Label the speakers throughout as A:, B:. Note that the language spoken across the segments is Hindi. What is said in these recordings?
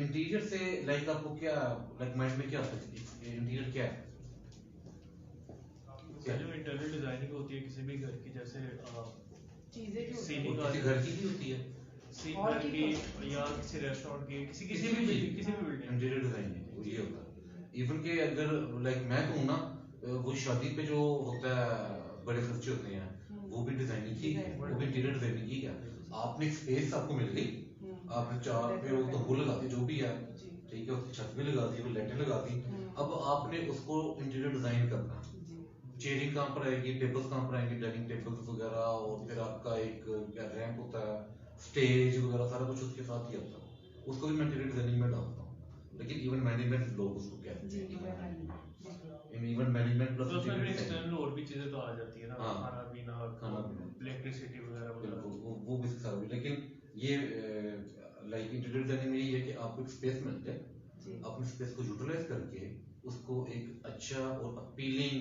A: इंटीरियर से लाइक आपको क्या लाइक माइंड में क्या आता है इंटीरियर क्या है?
B: जो इंटीरियर डिजाइनिंग होती है किसी भी घर की, जैसे
C: चीजें जो
A: सीलिंग किसी घर की भी होती है,
B: घर की या किसी रेस्टोरेंट की, किसी भी बिल्डिंग
A: इंटीरियर डिजाइनिंग ये होता है। इवन के अगर लाइक मैं कहूँ ना, वो शादी पे जो होता है बड़े खर्चे होते हैं वो भी डिजाइनिंग ही है, वो भी इंटीरियर डिजाइनिंग ही है। आपने स्पेस आपको मिल गई, आपने चार पे वो तंबू लगा दी जो भी है, ठीक है, उसकी छत भी लगा दी, वो लाइटें लगा दी, अब आपने उसको इंटीरियर डिजाइन करना। चेयरिंग कहाँ पर आएगी, टेबल्स कहाँ पर आएंगे, डाइनिंग टेबल्स वगैरह, और फिर आपका एक क्या रैंप होता है, स्टेज वगैरह सारा कुछ उसके साथ ही आता है, उसको भी मैं इंटीरियर डिजाइनिंग में डालता हूँ। लेकिन इवेंट मैनेजमेंट लोग उसको कहते हैं, इवेंट मैनेजमेंट प्लस
B: तो उसमें भी एक्सटर्नल और भी चीजें तो आ जाती है ना,
A: हाँ,
B: खाना पीना, इलेक्ट्रिसिटी वगैरह,
A: बिल्कुल वो भी सारा भी। लेकिन ये लाइक इंटीरियर डिजाइनिंग में ये है कि आपको एक स्पेस मिल जाए, अपने स्पेस को यूटिलाइज करके उसको एक अच्छा और अपीलिंग,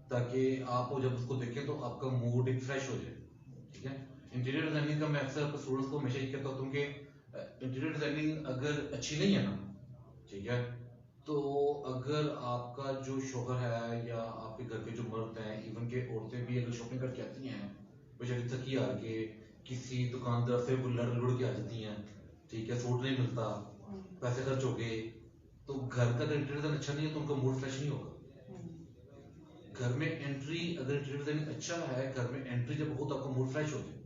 A: ताकि आप जब उसको देखें तो आपका मूड एक फ्रेश हो जाए, ठीक है। इंटीरियर डिजाइनिंग का मैं अक्सर अपने स्टूडेंट्स को हमेशा ये कहता हूँ कि इंटीरियर डिजाइनिंग अगर अच्छी नहीं है ना, ठीक है, तो अगर आपका जो शोहर है या आपके घर के जो मर्द हैं, इवन के औरतें भी अगर शॉपिंग करके आती हैं बेचारी थकी हार के, किसी दुकानदार से लड़ लुड़ के आ जाती हैं, ठीक है, सूट नहीं मिलता, पैसे खर्च हो गए, तो घर का अगर इंटीरियर अच्छा नहीं है तो उनका मूड फ्रेश नहीं होगा। घर में एंट्री अगर इंटीरियर डिजाइनिंग अच्छा है, घर में एंट्री जब हो तो आपका मूड फ्रेश हो जाए,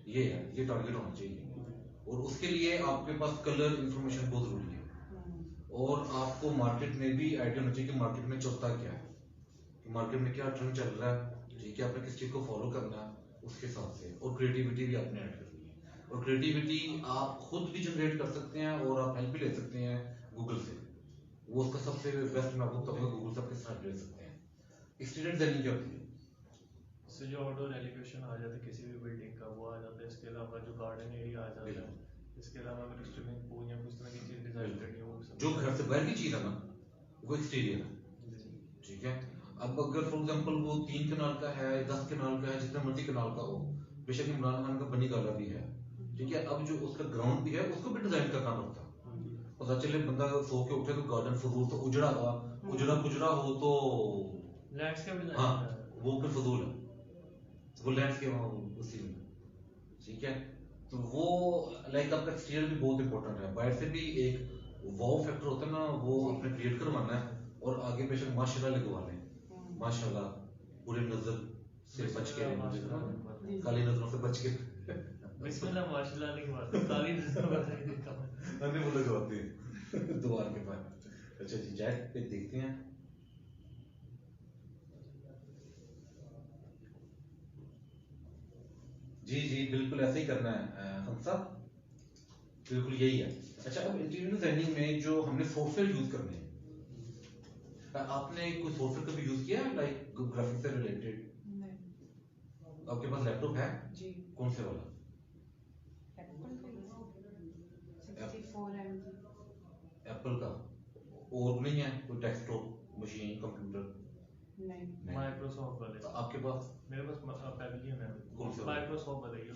A: ये है, ये टारगेट होना चाहिए। और उसके लिए आपके पास कलर इंफॉर्मेशन बहुत जरूरी है, और आपको मार्केट में भी आइडिया होना चाहिए कि मार्केट में चलता क्या है, कि मार्केट में क्या ट्रेंड चल रहा है, ठीक है, आपने किस चीज को फॉलो करना है उसके हिसाब से। और क्रिएटिविटी भी आपने ऐड करनी है, और क्रिएटिविटी आप खुद भी जनरेट कर सकते हैं और आप हेल्प भी ले सकते हैं गूगल से, वो उसका सबसे बेस्ट मैं आपको बताऊंगा गूगल से आप किस तरह ले सकते हैं। एक्सटीरियर डिजाइनिंग क्या होती है?
B: इससे जो आउटडोर एलिवेशन आ जाता है किसी भी बिल्डिंग का वो आ जाता है, इसके अलावा जो गार्डन एरिया आ जाता है, इसके अलावा अगर स्विमिंग पूल या कुछ तरह की चीज डिजाइन करनी हो,
A: जो घर से बाहर की चीज है ना वो एक्सटीरियर है, ठीक है। अब अगर फॉर एग्जांपल वो 3 कनाल का है, 10 कनाल का है, जितना मर्जी कनाल का हो, बेशक इमरान खान का बनी गाला भी है, ठीक है, अब जो उसका ग्राउंड भी है उसको भी डिजाइन करना पड़ता है। पता चले बंदा सो के उठे तो गार्डन फजूल तो उजड़ा हुआ, उजड़ा हो तो
B: लैंडस्केप डिजाइन,
A: हाँ वो फिर फजूल है, वो लैंडस्केप उसी में, ठीक है। तो वो लाइक आपका एक्सटीरियर भी बहुत इंपॉर्टेंट है, बाहर से भी एक वाव फैक्टर होता है ना, वो अपने क्रिएट करवाना है, और आगे बेशक माशाल्लाह लिखवा लें, माशाल्लाह पूरे नजर से बच के रहना, काली नजरों से बच के
B: बिस्मिल्लाह माशाल्लाह लिखवा दो, काली नजर बच के
A: अन्य वो लगवाते हैं द्वार के पास। अच्छा जी, जैक पे देखते हैं। जी जी बिल्कुल ऐसे ही करना है हमसा, बिल्कुल यही है। अच्छा, अब इंटीरियर डिजाइनिंग में जो हमने सॉफ्टवेयर यूज करने हैं, आपने कोई सॉफ्टवेयर कभी यूज किया है लाइक ग्राफिक्स से रिलेटेड? आपके पास लैपटॉप है
C: जी,
A: कौन से वाला? एप्पल का? और नहीं है कोई डेस्कटॉप मशीन कंप्यूटर?
C: नहीं,
B: माइक्रोसॉफ्ट वाले।
A: आपके पास?
B: मेरे पास पैविलियन है,
A: कौन सा?
B: माइक्रोसॉफ्ट वाला ही है,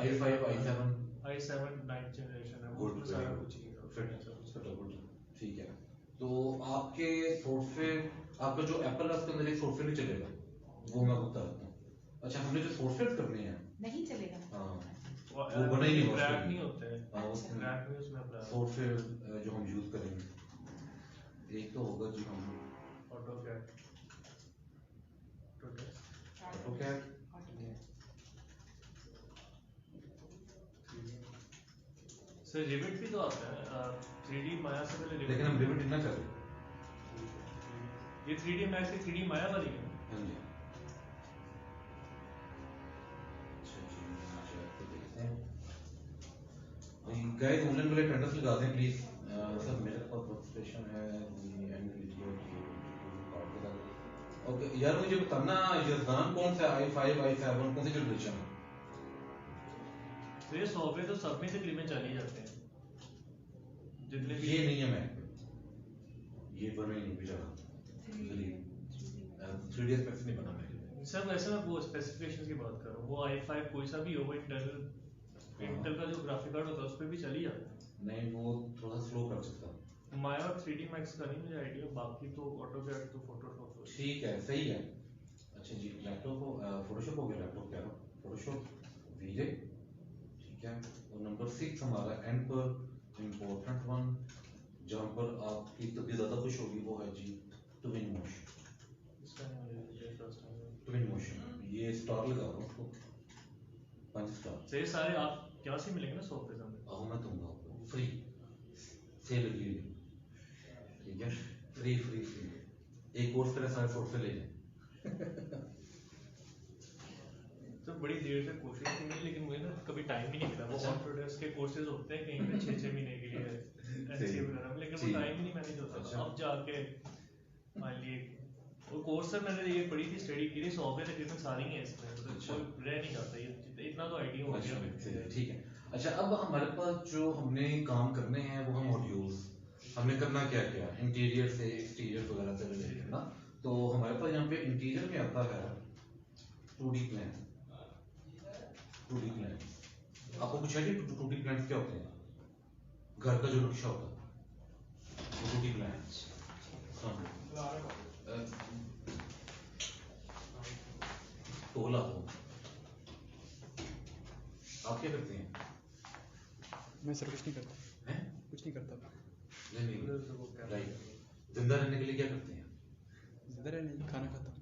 A: i5 i7
B: i7 9th generation है,
A: गुड,
B: उसमें सारा कुछ ही है,
A: ठीक है। तो आपके सॉफ्टवेयर, आपका जो एप्पल है उसके अंदर एक सॉफ्टवेयर नहीं चलेगा, वो मैं बता देता हूँ। अच्छा, हमने जो सॉफ्टवेयर करने हैं
C: नहीं चलेगा,
A: हाँ वो बना ही नहीं,
B: क्रैक नहीं होते हैं,
A: हाँ उसमें
B: क्रैक नहीं उसमें अपना
A: सॉफ्टवेयर जो हम यूज करेंगे, एक तो होगा जी हम
B: ऑटोकैड, सर रिविट भी तो आता है, 3D माया से पहले,
A: लेकिन हम रिविट ना करें,
B: ये 3D मैक्स से 3D माया वाली है।
A: हाँ जी। गाइस ऑनलाइन वाले टेंडर्स लगा दें प्लीज। सर मेरे पास रजिस्ट्रेशन है ओके यार, मुझे बताना यजदान कौन सा i5 i7 कौन सी जनरेशन है?
B: तो ये सॉफ्टवेयर तो सब में तकरीबन चल ही जाते हैं जितने भी,
A: ये नहीं है मैक पे, ये बना ही नहीं बेचारा, 3D एस्पेक्ट्स नहीं बना मैक।
B: सर वैसे मैं वो स्पेसिफिकेशन की बात कर रहा हूँ, वो i5 कोई सा भी हो, वो इंटेल का जो ग्राफिक कार्ड होता है उस पर भी चल ही जाता है।
A: नहीं वो थोड़ा स्लो कर सकता हूँ।
B: माया और 3D Max का नहीं मुझे आइडिया, बाकी तो ऑटोकैड तो फोटोशॉप
A: ठीक है सही है। अच्छा जी लैपटॉप हो फोटोशॉप हो गया, लैपटॉप कह रहा हूँ फोटोशॉप वीरे ठीक है। और नंबर 6 हमारा एंड पर इम्पोर्टेंट वन जहाँ पर आपकी तबीयत ज़्यादा खुश होगी वो है जी ट्विन मोशन।
B: इसका नहीं मुझे फर्स्ट टाइम।
A: ट्विन मोशन ये स्टार लगा रहा हूँ उसको 5 स्टार।
B: सही सारे आप क्या से मिलेंगे ना 100%।
A: आओ मैं दूंगा आपको फ्री सेल लगी हुई है, ठीक है फ्री फ्री फ्री एक कोर्स करें 100 से ले जाए।
B: तो बड़ी देर से कोशिश की मैंने, लेकिन मुझे ना कभी टाइम ही नहीं मिला। वो
A: अच्छा।
B: ऑटोडेस्क के कोर्सेज होते हैं कहीं पे 6-6 महीने के लिए एनसीए वगैरह में, लेकिन वो
A: जी।
B: टाइम ही नहीं मैनेज होता।
A: अच्छा।
B: अब जाके मान लिए वो कोर्स सर मैंने ये पढ़ी थी, स्टडी की थी, 100 पे तकरीबन सारी ही है इसमें, तो
A: अच्छा।
B: कोई रह नहीं जाता ये इतना तो आइडिया हो
A: अच्छा
B: गया।
A: ठीक है। अच्छा अब हमारे पास जो हमने काम करने हैं वो हम मॉड्यूल्स हमने करना क्या क्या इंटीरियर से एक्सटीरियर वगैरह से रिलेटेड ना। तो हमारे पास यहाँ पे इंटीरियर में आता है 2D प्लान। 2D प्लान आपको कुछ है 2D प्लान क्या होते हैं? घर का जो नक्शा होता है वो 2D प्लान। तोला हो आप क्या करते हैं?
D: मैं सर कुछ नहीं करता।
A: हैं?
D: कुछ नहीं करता।
A: नहीं राइट। जिंदा रहने के लिए क्या करते हैं?
D: जिंदा रहने खाना खाता हूँ।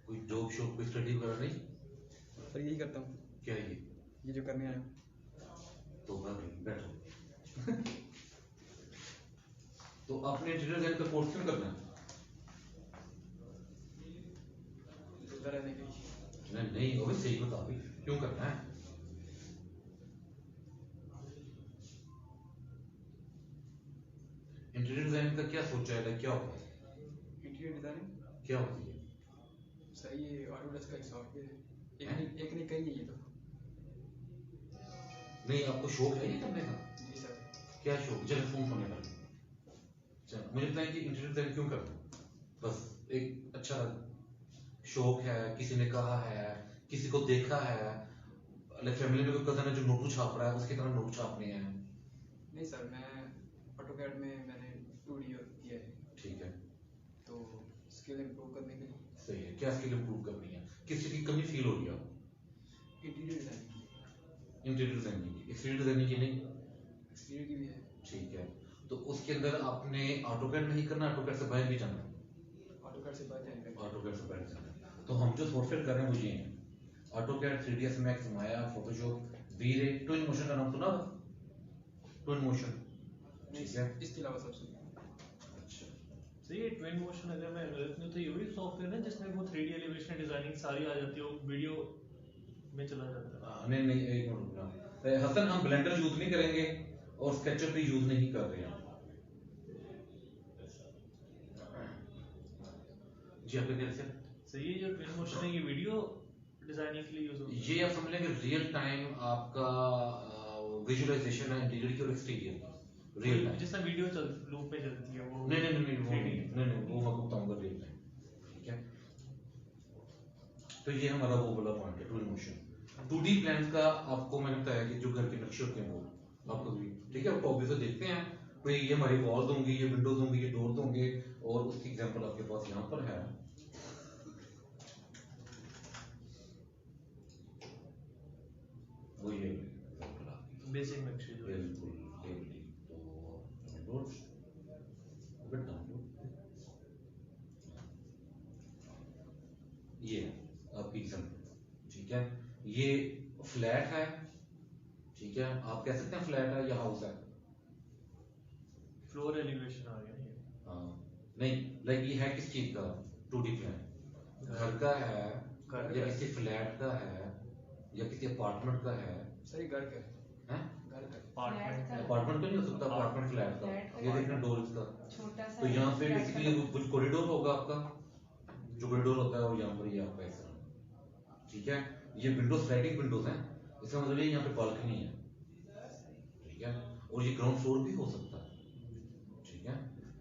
A: कोई जॉब शॉप कोई स्टडी वगैरह नहीं?
D: सर यही करता हूँ।
A: क्या
D: ये जो करने आया हूँ।
A: तो बैठो। तो आपने इंटीरियर डिजाइन का कोर्स क्यों करना है?
D: जिंदा रहने के लिए।
A: नहीं नहीं वो भी सही बता भी क्यों करना है? इंटीरियर डिजाइन का क्या सोचा है, क्या होता है?
D: इंटीरियर डिजाइनिंग
A: क्या होती है?
D: सर ये ऑटोडेस्क का एक सॉफ्टवेयर है।
A: हैं?
D: एक नहीं कहीं है ये तो।
A: नहीं आपको शौक है ये करने का?
D: जी सर।
A: क्या शौक? चलो फोन करने का। चलो मुझे बताएं कि इंटीरियर डिजाइन क्यों करना है? बस एक अच्छा शौक है, किसी ने कहा है, किसी को देखा है, फैमिली में कोई कजन है जो नोटू छाप रहा है उसकी तरह नोट छापने हैं।
D: नहीं सर मैं ऑटोकैड में मैंने 2D किया है।
A: ठीक है
D: तो स्किल इंप्रूव करने के लिए।
A: सही है। क्या स्किल इंप्रूव करनी है? किस चीज की कमी फील हो रही है आपको?
D: इंटीरियर डिजाइनिंग की।
A: इंटीरियर डिजाइनिंग की, एक्सटीरियर डिजाइनिंग की नहीं?
D: एक्सटीरियर की भी है।
A: ठीक है तो उसके अंदर आपने ऑटोकैड नहीं करना, ऑटोकैड से बाहर भी जाना है।
D: ऑटोकैड से बाहर जाएंगे।
A: ऑटोकैड से बाहर जाना है। तो हम जो सॉफ्टवेयर कर रहे हैं वो ये है ऑटोकैड 3ds मैक्स माया फोटोशॉप वीरे। ट्विन मोशन का नाम सुना? ट्विन मोशन ठीक है।
D: इसके अलावा सब सुनिए।
A: अच्छा
B: सही है। ट्विन मोशन अगर मैं गलत नहीं तो ये वही सॉफ्टवेयर है जिसमें वो 3D एलिवेशन डिजाइनिंग सारी आ जाती है, वो वीडियो में चला जाता है।
A: नहीं नहीं एक मिनट रुकना हसन, हम ब्लेंडर यूज नहीं करेंगे और स्केचअप भी यूज नहीं कर रहे हैं जी। आपका क्या सर?
B: सही है। जो ट्विन मोशन है ये वीडियो डिजाइनिंग के लिए यूज होता है।
A: ये आप समझ लेंगे रियल टाइम आपका विजुअलाइजेशन है इंटीरियर की और एक्सटीरियर रियल टाइम।
B: जिसमें वीडियो लूप में चलती है वो।
A: नहीं नहीं नहीं वो
B: 3D
A: नहीं वो मैं आपको बताऊंगा रियल टाइम। ठीक है तो ये हमारा वो वाला पॉइंट है ट्विन मोशन। 2D प्लान का आपको मैंने बताया कि जो घर के नक्शे होते हैं वो आपको भी ठीक है। टॉप से देखते हैं तो ये हमारी वॉल्स होंगी, ये विंडोज होंगी, ये डोर्स होंगे और उसकी एग्जांपल आपके पास यहाँ पर है। वो ये एग्जांपल आपकी
B: बेसिक नक्शे जो है।
A: बिल्कुल टेबली। तो डाउनलोड बट डाउनलोड ये आपकी एग्जांपल ठीक है। ये फ्लैट है ठीक है, आप कह सकते हैं फ्लैट है या हाउस है।
B: फ्लोर एलिवेशन आ गया ये।
A: हाँ नहीं लाइक ये है किस चीज का 2D प्लान? घर का है
B: घर
A: या
B: का।
A: किसी फ्लैट का है या किसी अपार्टमेंट का है?
D: सही घर का है।
A: हैं?
D: घर का है।
B: अपार्टमेंट
C: का।
A: अपार्टमेंट तो नहीं हो सकता, अपार्टमेंट फ्लैट का।
C: फ्लैट का।
A: ये देखना डोर इसका।
C: छोटा सा
A: तो यहाँ पे
C: फ्लैट
A: बेसिकली
C: का।
A: कुछ कॉरिडोर होगा आपका, जो कॉरिडोर होता है और यहाँ पर ये आपका ऐसा ठीक है। ये विंडो स्लाइडिंग विंडोज हैं, इसका मतलब ये यहाँ पे बालकनी है ठीक है। और ये ग्राउंड फ्लोर भी हो सकता है ठीक है।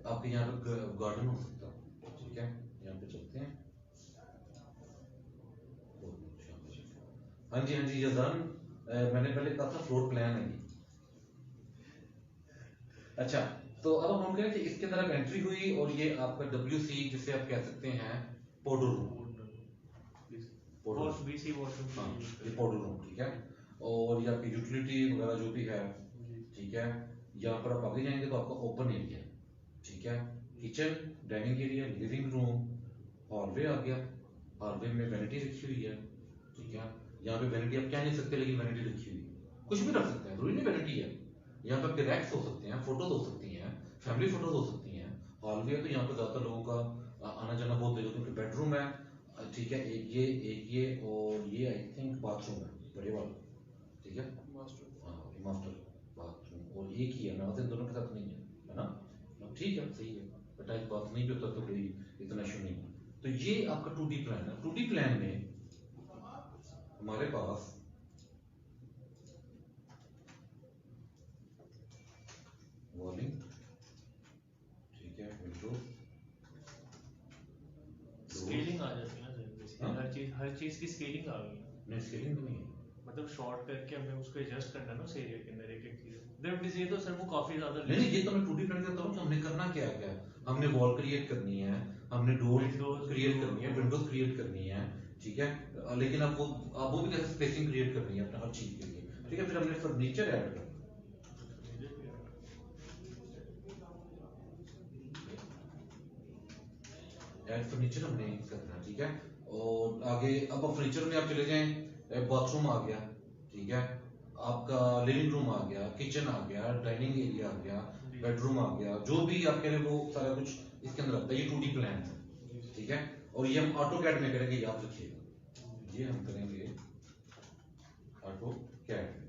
A: आपके यहाँ पे गार्डन हो सकता है ठीक है। यहाँ पे चलते हैं। हाँ जी हाँ जी यजान, मैंने पहले कहा था फ्लोर प्लान है ये अच्छा, तो अब हम करें कि इसके अंदर अब एंट्री हुई और ये आपका WC जिसे आप कह सकते हैं powder room.
B: Wash BC washroom
A: हाँ, ये पाउडर रूम, ठीक है। और ये आपकी यूटिलिटी वगैरह जो भी है, ठीक है। यहाँ पर आप आगे जाएंगे तो आपका ओपन एरिया, ठीक है। Kitchen, dining area, living room, hallway आ गया। हॉलवे में वैनिटी रखी हुई है, ठीक है। यहाँ पे वैनिटी आप कह नहीं सकते, लेकिन वैनिटी रखी हुई है। कुछ भी रख सकते हैं, जरूरी नहीं वैनिटी है। यहाँ पे आपके रैक्स हो सकते हैं, फोटोज हो सकती हैं, फैमिली फोटोज हो सकती हैं। हॉलवे है तो यहाँ पे ज्यादातर लोगों का आना जाना बहुत है, क्योंकि बेडरूम है, ठीक है। एक ये और ये आई थिंक बाथरूम है, बड़े वाला, ठीक है।
D: मास्टर
A: हाँ, ये मास्टर बाथरूम और एक ही है, मैं इन दोनों के साथ नहीं है ना। अब ठीक है, सही है। अटैच बाथ नहीं भी होता तो कोई इतना इशू नहीं है। तो ये आपका 2D प्लान है। 2D प्लान में हमारे पास वॉलिंग, ठीक है, विंडो,
B: स्केलिंग आ जाती है ना सर, बेसिकली
A: हाँ?
B: हर चीज की स्केलिंग आ गई है।
A: नहीं स्केलिंग तो नहीं है।
B: मतलब शॉर्ट करके हमें उसको एडजस्ट करना है ना उस एरिया के अंदर एक एक चीज। जब ये तो सर वो काफी ज्यादा
A: नहीं नहीं, ये तो मैं 2D प्लान करता हूँ कि हमने करना क्या है। क्या हमने वॉल क्रिएट करनी है, हमने डोर
B: Windows
A: क्रिएट करनी है, विंडोज क्रिएट करनी है, ठीक है। लेकिन अब वो भी कैसे स्पेसिंग क्रिएट करनी है अपने हर चीज के लिए, ठीक है। फिर हमने फर्नीचर ऐड करना, ऐड फर्नीचर हमने करना, ठीक है। और आगे अब फर्नीचर में आप चले जाएं, बाथरूम आ गया, ठीक है। आपका लिविंग रूम आ गया, किचन आ गया, डाइनिंग एरिया आ गया, बेडरूम आ गया, जो भी आपके लिए वो सारा कुछ इसके अंदर आता है। ये 2D प्लान है, ठीक है। और ये हम ऑटो कैड में करेंगे, याद रखिएगा। ये हम करेंगे ऑटो कैड में,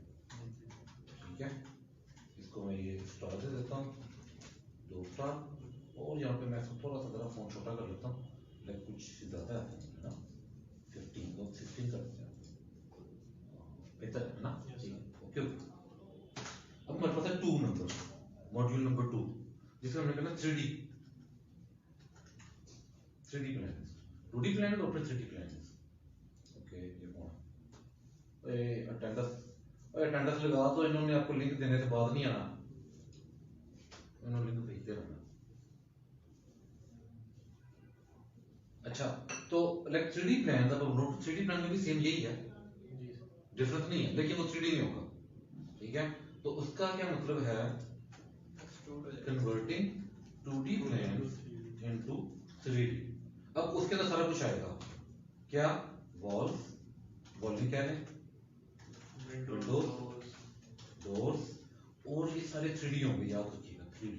A: ठीक है। इसको मैं ये स्टार दे देता हूँ, 2 स्टार। और यहाँ पे मैं इसको थोड़ा सा जरा फोन छोटा कर लेता हूँ, लाइक कुछ ज्यादा है ना, 15 तो 16 करते हैं, बेहतर है ना। ओके, अब हमारे पास है 2 नंबर, मॉड्यूल नंबर 2, जिसमें हमने करना 3D प्लान, 2D प्लान और फिर 3D प्लान। ओके, ये कौन अटेंडेंस लगा तो इन्होंने आपको लिंक देने से बाद नहीं आना, इन्होंने लिंक भेजते रहना। अच्छा, तो लाइक 3D प्लान, अब नोट 3D प्लान में भी सेम यही है, डिफरेंस नहीं है, लेकिन वो 3D में होगा, ठीक है। तो उसका क्या मतलब है, converting 2D plan into 3D। अब उसके अंदर सारा कुछ आएगा, क्या, वॉल्स, वॉलिंग क्या है, विंडोज, डोर्स, और ये सारे 3D होंगे, याद रखिएगा 3D।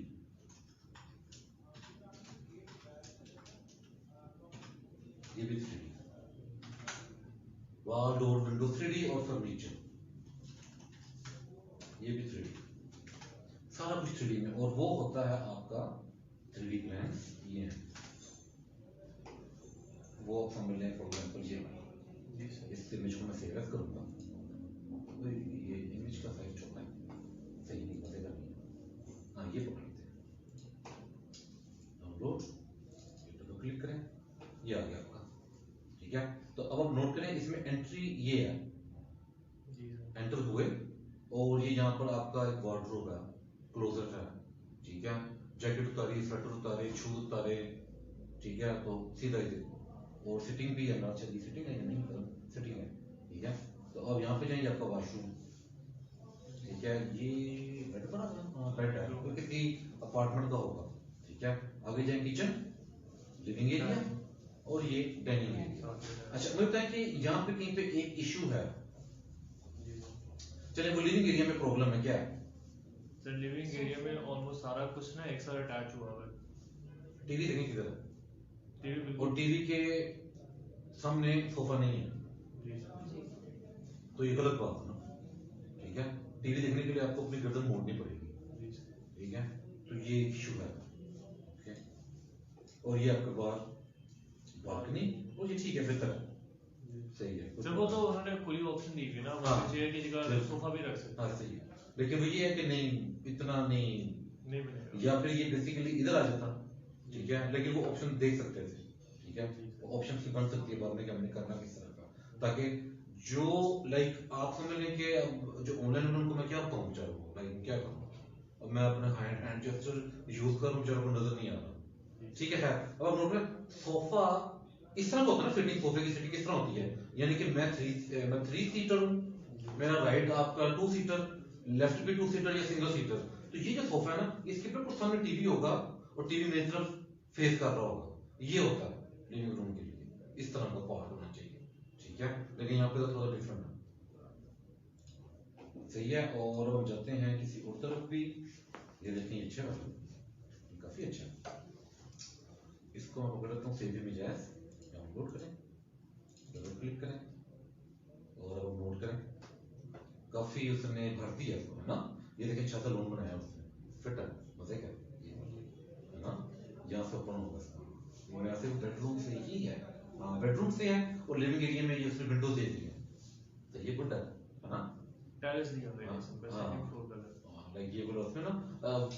A: ये भी 3D, wall, door, window 3D, और फर्नीचर ये भी 3D, सारा कुछ 3D में। और वो होता है आपका 3D प्लान्स, ये है वो। आप समझ लें, फॉर एग्जाम्पल ये इस इमेज को मैं सेव करूंगा, तो ये इमेज का साइज छोटा है, सही नहीं बचेगा नहीं। हाँ, ये पकड़ लेते हैं, डाउनलोड, ये क्लिक करें, ये आ गया आपका, ठीक है। तो अब आप नोट करें, इसमें एंट्री ये है, एंटर हुए, और ये यहाँ पर आपका एक वार्डरोब है, क्लोजेट है, ठीक है। जैकेट उतारी, स्वेटर उतारे, शूज उतारे, ठीक है। तो सीधा ही देखो, और सिटिंग भी है ना, चलिए सिटिंग है या नहीं, सिटिंग है, ठीक है। तो अब यहाँ पे जाएंगे, आपका वॉशरूम, ठीक है। ये बेड बना था, बेड है, तो किसी अपार्टमेंट का होगा, ठीक है। आगे जाएंगे, किचन, लिविंग एरिया, और ये डाइनिंग एरिया। अच्छा, मुझे बताएं कि यहाँ पे कहीं पे एक इशू है, चलिए वो लिविंग एरिया में प्रॉब्लम है, क्या है?
B: सर लिविंग एरिया में ऑलमोस्ट सारा कुछ ना एक साथ अटैच हुआ हुआ है।
A: टीवी देखने किधर है?
B: टीवी
A: और
B: बिल्कुल
A: टीवी के सामने सोफा नहीं है,
B: जी सर।
A: तो ये गलत बात है ना, ठीक है। टीवी देखने के लिए आपको अपनी गर्दन मोड़नी पड़ेगी,
B: जी सर।
A: ठीक है। तो ये इशू है, ओके। और ये आपके बाहर बालकनी, और ये ठीक है, बेहतर है, सही है।
B: सर वो तो उन्होंने खुली ऑप्शन दी थी ना,
A: हाँ।
B: चेयर की जगह सोफा भी रख सकते
A: हाँ, सही है। लेकिन वो ये है कि नहीं, इतना नहीं,
B: नहीं बनेगा।
A: या फिर ये बेसिकली इधर आ जाता, ठीक है। लेकिन वो ऑप्शन देख सकते थे, ठीक है। ऑप्शन की बन सकती है बाद में कि हमने करना किस तरह का, ताकि जो लाइक आप समझ लें कि अब जो ऑनलाइन उनको मैं क्या बताऊँ बेचारों को, लाइक क्या करूँ, अब मैं अपने हैंड जेस्चर यूज कर रहा हूँ, बेचारे को नजर नहीं आ रहा, ठीक है। अब आप नोट करें सोफा इस तरह का होता है ना, सिटिंग सोफे की सिटिंग किस तरह होती है, यानी कि मैं थ्री सीटर हूँ, मेरा राइट आपका 2 सीटर, लेफ्ट भी 2 सीटर या सिंगल सीटर। तो ये जो सोफा है ना, इसके बिल्कुल सामने टीवी होगा और टीवी मेरी तरफ फेस कर रहा होगा, ये होता है लिविंग रूम के लिए, इस तरह का पार्ट होना चाहिए, ठीक है। लेकिन यहाँ पे तो थोड़ा डिफरेंट है, सही है। और हम जाते हैं किसी और तरफ भी, ये देखिए अच्छा है, काफी अच्छा है। इसको हम पकड़ लेते हैं सेव इमेजेस, डाउनलोड करें, डबल क्लिक करें और अब नोट करें, काफी उसने भर दिया इसको, है ना। ये देखिए अच्छा सा लोन बनाया उसने, फिट है, मजे का है ना। यहाँ से ओपन होगा इसका, वैसे बेडरूम से ही है, हाँ बेडरूम से है, और लिविंग एरिया में ये उसने विंडोज दे दी है, तो ये गुड है ना।
B: टेरेस दिया हुआ है
A: हाँ,
B: इसमें,
A: हाँ।
B: सेकंड फ्लोर का
A: लाइक ये बोला उसमें ना,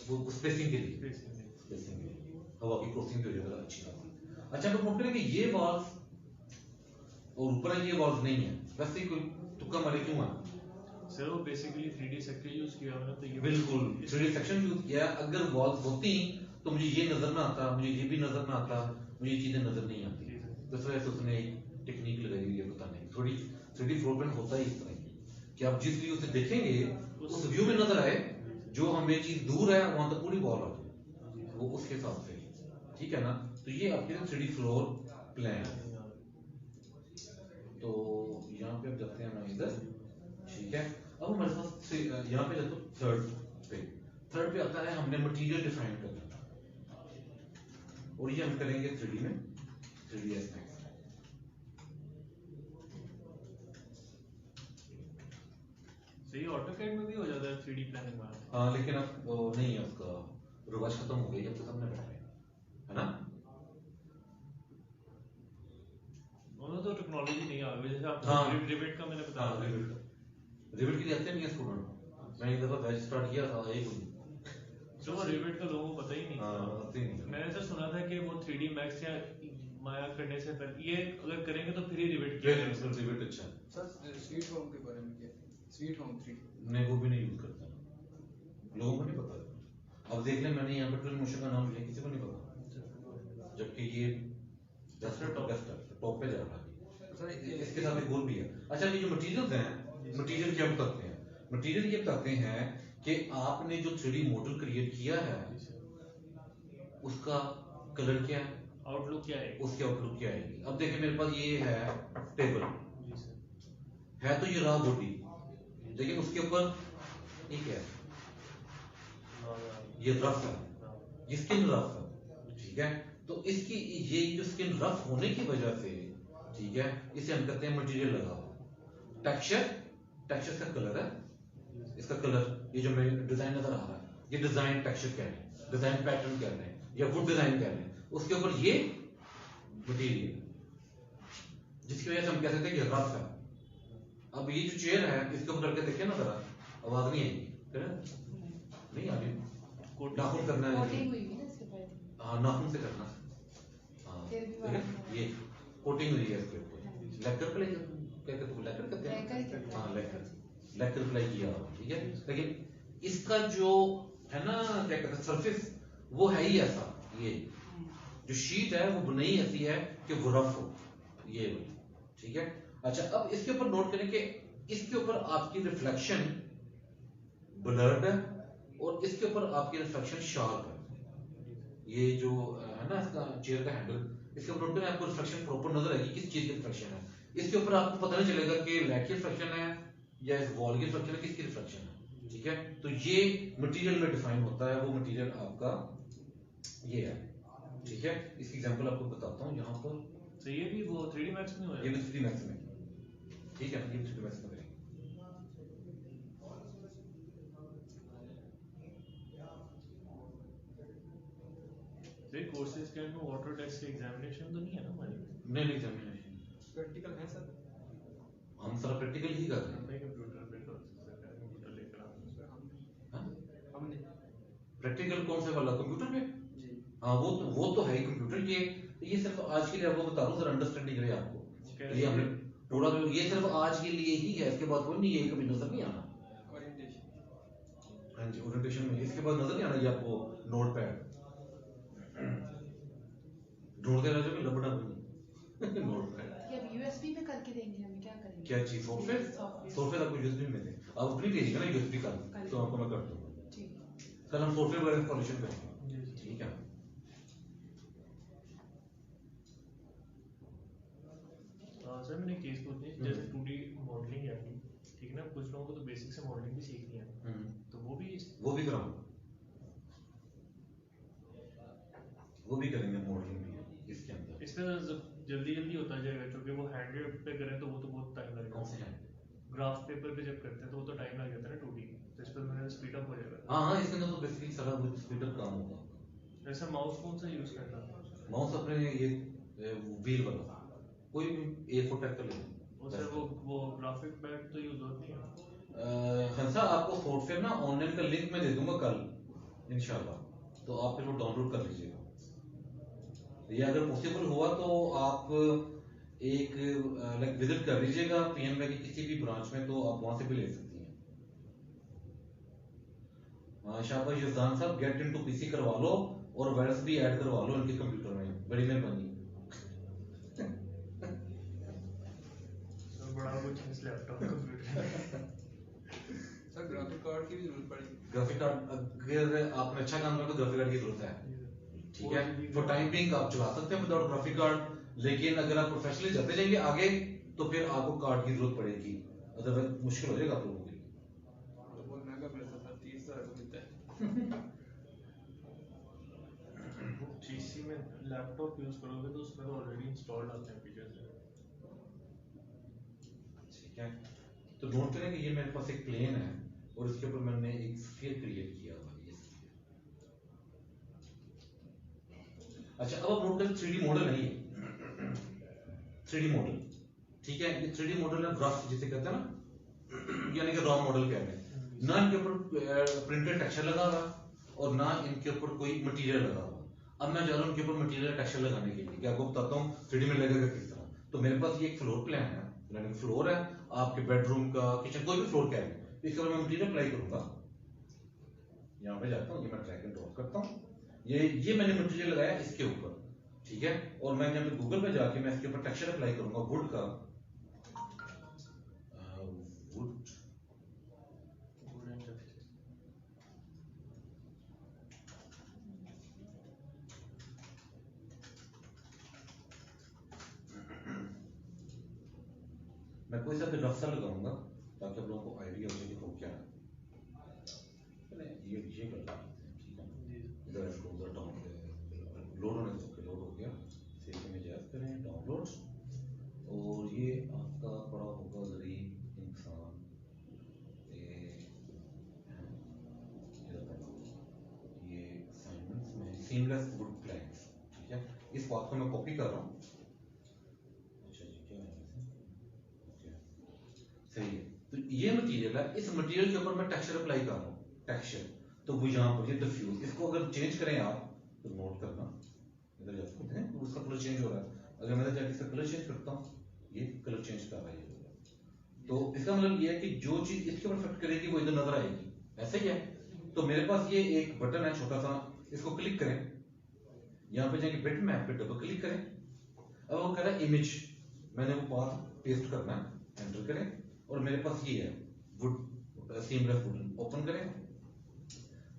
A: वो स्पेसिंग के लिए,
B: स्पेसिंग।
A: स्पेसिंग के लिए हवा की क्रॉसिंग की वजह से अच्छी बात है। अच्छा तो नोट करें कि ये वॉल्स और ऊपर ये वॉल्स नहीं है, वैसे ही कोई तुक्का मारे क्यों है?
B: सर वो बेसिकली 3D सेक्टर यूज किया हुआ है ना, तो ये
A: बिल्कुल 3D सेक्शन यूज किया, अगर वॉल्स होती तो मुझे ये नजर ना आता, मुझे ये भी नजर ना आता, मुझे ये चीजें नजर नहीं आती। तो इस वजह से उसने एक टेक्निक लगाई हुई है बताने की, थोड़ी 3D फ्लोर प्लान होता है इस तरह की कि आप जिस व्यू से देखेंगे उस व्यू में नजर आए, जो हमें चीज दूर है वहां तक पूरी वॉल आ जाए, वो उसके हिसाब से, ठीक है ना। तो ये आपके 3D फ्लोर प्लान। तो यहाँ पे आप जाते हैं ना इधर, ठीक है। अब हमारे पास यहाँ पे जाते थर्ड पे आता है हमने मटेरियल डिफाइन करना, और ये हम करेंगे 3D में, 3D एस्पेक्ट।
B: सही ऑटोकैड में भी हो जाता है 3D प्लानिंग में।
A: हाँ लेकिन अब वो नहीं है, उसका रिवाज खत्म हो गई, जब तक हमने बैठे है ना।
B: उन्होंने तो टेक्नोलॉजी नहीं आ गई, जैसे आप
A: हाँ।
B: रिवेट का मैंने बताया।
A: हाँ रिविट के लिए आते नहीं है स्टूडेंट, मैंने एक दफा बैच स्टार्ट किया था, एक
B: तो वो रिवेट का लोगों को पता ही नहीं।
A: आते ही नहीं।
B: मैंने सर सुना था कि वो 3D मैक्स या माया करने से पहले ये अगर करेंगे तो फिर ही रिवेट किया जाएगा।
A: रिविट अच्छा है,
D: सर स्वीट होम के बारे में क्या, स्वीट होम 3D?
A: नहीं वो भी नहीं यूज करता, लोगों को नहीं पता। अब देख लें मैंने यहाँ पे ट्रेन मोशन का नाम लिया, किसी को नहीं पता, जबकि ये टॉप पे जा रहा है।
D: सर
A: इसके साथ एक गोल भी है। अच्छा ये जो मटेरियल्स हैं, मटेरियल क्या बताते हैं? मटेरियल ये बताते हैं कि आपने जो 3D मॉडल क्रिएट किया है उसका कलर क्या है,
B: आउटलुक क्या है?
A: उसकी आउटलुक क्या आएगी। अब देखिए मेरे पास ये है टेबल
B: जी सर।
A: है, तो ये रहा बॉडी, लेकिन उसके ऊपर ये क्या है, ये रफ है, ये स्किन रफ है, ठीक है। तो इसकी ये जो स्किन रफ होने की वजह से, ठीक है, इसे हम कहते हैं मटेरियल लगा हुआ। टेक्सचर का कलर है, इसका कलर, ये जो मेरे डिजाइन नजर आ रहा है, ये डिजाइन टेक्सचर कह रहे हैं, डिजाइन पैटर्न कह रहे हैं, या वुड डिजाइन कह रहे हैं, उसके ऊपर ये मटेरियल, जिसकी वजह से हम कह सकते हैं कि रफ है। अब ये जो चेयर है इसके ऊपर करके देखिए ना जरा, आवाज नहीं आएगी, नहीं आ रही, नाखून करना है,
C: कोटिंग हुई है ना इसके ऊपर।
A: हाँ नाखून से करना, हाँ
C: फिर भी
A: ठीक है, ये कोटिंग हुई है इसके ऊपर, लेकर अप्लाई लेकर कहते हैं, हाँ लेकर अप्लाई किया, ठीक है। लेकिन इसका जो है ना क्या कहते हैं सरफेस, वो है ही ऐसा, ये जो शीट है वो बनाई ऐसी है कि वो रफ हो, ये वाली, ठीक है। अच्छा अब इसके ऊपर नोट करें कि इसके ऊपर आपकी रिफ्लेक्शन ब्लर्ड है और इसके ऊपर आपकी रिफ्लेक्शन शार्प है। ये जो है ना इसका चेयर का हैंडल, इसके ऊपर नोट करें आपको रिफ्लेक्शन प्रॉपर नजर आएगी किस चीज की रिफ्लेक्शन है। इसके ऊपर आपको पता नहीं चलेगा कि लैग की रिफ्लेक्शन है या इस वॉल की रिफ्लेक्शन है, किसकी रिफ्लेक्शन है, ठीक है। तो ये मटेरियल में डिफाइन होता है, वो मटेरियल आपका ये है, ठीक है। इसकी एग्जांपल आपको बताता हूँ यहाँ पर,
B: तो ये भी वो 3D मैक्स में हुआ है।
A: ये भी 3D मैक्स में, ठीक है, ये 3D मैक्स में करेंगे।
B: सर कोर्सेज के अंदर वाटर टेस्ट के एग्जामिनेशन तो नहीं है ना हमारी?
A: नहीं एग्जामिनेशन
D: प्रैक्टिकल है सर?
A: हम सारा प्रैक्टिकल ही कर रहे हैं।
B: नहीं कंप्यूटर पे तो कंप्यूटर लेकर आते हैं।
A: हाँ?
D: हमने
A: प्रैक्टिकल कौन से वाला, कंप्यूटर पे?
D: जी
A: हाँ वो तो है ही कंप्यूटर, ये सिर्फ आज के लिए आपको बता रहा हूँ जरा अंडरस्टैंडिंग रहे आपको, ये हमने थोड़ा ये सिर्फ आज के लिए ही है, इसके बाद कोई नहीं, ये कभी नजर नहीं आना।
D: ओरिएंटेशन
A: हाँ जी, ओरिएंटेशन में इसके बाद नजर नहीं आना ये आपको नोट पैड ढूंढते रह जाओगे लबड़ा बनी नोट पैड
C: ये अब यूएसबी में करके देंगे हमें, क्या करेंगे?
A: क्या चीज सॉफ्टवेयर सॉफ्टवेयर आपको यूएसबी में दे आप अपनी भेजिएगा ना यूएसबी का तो आपको मैं कर दूंगा
C: ठीक है।
A: कल हम सॉफ्टवेयर वगैरह इंस्टॉलेशन करेंगे ठीक है
B: सर मैंने एक चीज़ पूछनी है, जैसे 2D मॉडलिंग है आपकी, ठीक है ना, कुछ लोगों को तो बेसिक से मॉडलिंग भी सीखनी है, तो वो भी
A: कराऊंगा वो भी करेंगे मॉडलिंग भी इसके अंदर
B: इसमें जल्दी जल्दी होता जाएगा, क्योंकि वो हैंड पे करें तो वो तो बहुत टाइम लगेगा।
A: कौन से हैं
B: ग्राफ पेपर पे जब करते हैं तो वो तो टाइम लग जाता है ना 2D, तो इस पर मेरा स्पीड अप हो जाएगा।
A: हाँ इसके अंदर तो बेसिकली सारा वो स्पीड अप काम होगा।
B: ऐसा माउस कौन सा यूज करना है?
A: माउस अपने ये व्हील वाला कोई भी A4 टाइप का ले
B: वो सर वो ग्राफिक पैड तो यूज होती है।
A: हंसा आपको सॉफ्टवेयर ना ऑनलाइन का लिंक मैं दे दूंगा कल इंशाल्लाह, तो आप फिर वो डाउनलोड कर लीजिएगा। ये अगर पॉसिबल हुआ तो आप एक लाइक विजिट कर लीजिएगा पीएनबी की किसी भी ब्रांच में, तो आप वहां से भी ले सकती हैं। शाबाश यज़ान साहब, गेट इनटू पीसी करवा लो और वायरस भी ऐड करवा लो इनके कंप्यूटर में, बड़ी मेहरबानी।
B: बड़ा कुछ इस laptop computer
D: sir graphic card की भी जरूरत पड़ेगी?
A: ग्राफिक कार्ड अगर आपने अच्छा काम करा तो ग्राफिक कार्ड की जरूरत है, ठीक है। फॉर टाइम बिंग आप चला सकते हैं विदाउट ग्राफिक कार्ड, लेकिन अगर आप प्रोफेशनली जाते जाएंगे आगे तो फिर आपको कार्ड की जरूरत पड़ेगी, अदरवाइज मुश्किल हो जाएगा आप लोगों के लिए।
D: बहुत महंगा मिलता था, 30,000 का मिलता है।
B: पीसी में लैपटॉप यूज करोगे तो उसमें तो ऑलरेडी इंस्टॉल्ड आते हैं फीचर्स,
A: ठीक है। तो नोट करें कि ये मेरे पास एक प्लेन है और इसके ऊपर मैंने एक स्फीयर क्रिएट किया हुआ है, ये स्फीयर। अच्छा अब आप नोट करें 3D मॉडल नहीं है, 3D मॉडल, ठीक है। ये 3D मॉडल है, ग्राफ जिसे कहते हैं ना, यानी कि रॉ मॉडल कह रहे हैं ना। इनके ऊपर प्रिंटेड टेक्सचर लगा हुआ और ना इनके ऊपर कोई मटेरियल लगा हुआ। अब मैं जा रहा हूँ इनके ऊपर मटेरियल टेक्सचर लगाने के लिए, क्या आपको बताता हूँ 3D में लगेगा किस तरह। तो मेरे पास ये एक फ्लोर प्लान है, यानी फ्लोर है आपके बेडरूम का, किचन, कोई भी फ्लोर कह रहे हैं, इसके ऊपर मैं मटेरियल अप्लाई करूंगा। यहाँ पे जाता हूँ, ये मैं ड्रैग एंड ड्रॉप करता हूँ, ये मैंने मटेरियल लगाया इसके ऊपर, ठीक है। और मैं यहाँ पे गूगल पे जाके मैं इसके ऊपर टेक्सचर अप्लाई करूंगा वुड का, वुड मैं कोई सा भी रफ सा लगाऊंगा ताकि आप लोगों को आइडिया हो जाए कि हो क्या है। ये कर लेते हैं, ठीक है। इधर इसको उधर डाउन लोड होने दो, ओके लोड हो गया, सेव में जैस करें डाउनलोड्स। और ये आपका पड़ा होगा गरीब इंसान, ये असाइनमेंट्स में सीमलेस वुड प्लैंक्स, ठीक है। इस बात को मैं कॉपी कर रहा हूँ। सही है, तो ये मटेरियल है, इस मटेरियल के ऊपर मैं टेक्सचर अप्लाई कर रहा हूँ, टेक्सचर। तो वो यहाँ पर ये डिफ्यूज, इसको अगर चेंज करें आप तो नोट करना, इधर जा सकते हैं तो उसका कलर चेंज हो रहा है। अगर मैं जाके इसका कलर चेंज करता हूँ, ये कलर चेंज कर रहा है, तो इसका मतलब ये है कि जो चीज इसके ऊपर इफेक्ट करेगी वो इधर नजर आएगी, ऐसा ही है। तो मेरे पास ये एक बटन है छोटा सा, इसको क्लिक करें, यहाँ पे जाके बिट मैप पे डबल क्लिक करें। अब वो कह रहा है इमेज, मैंने वो पाथ पेस्ट करना है, एंटर करें, और मेरे पास ये है वुड, सीमलेस वुड, ओपन करें।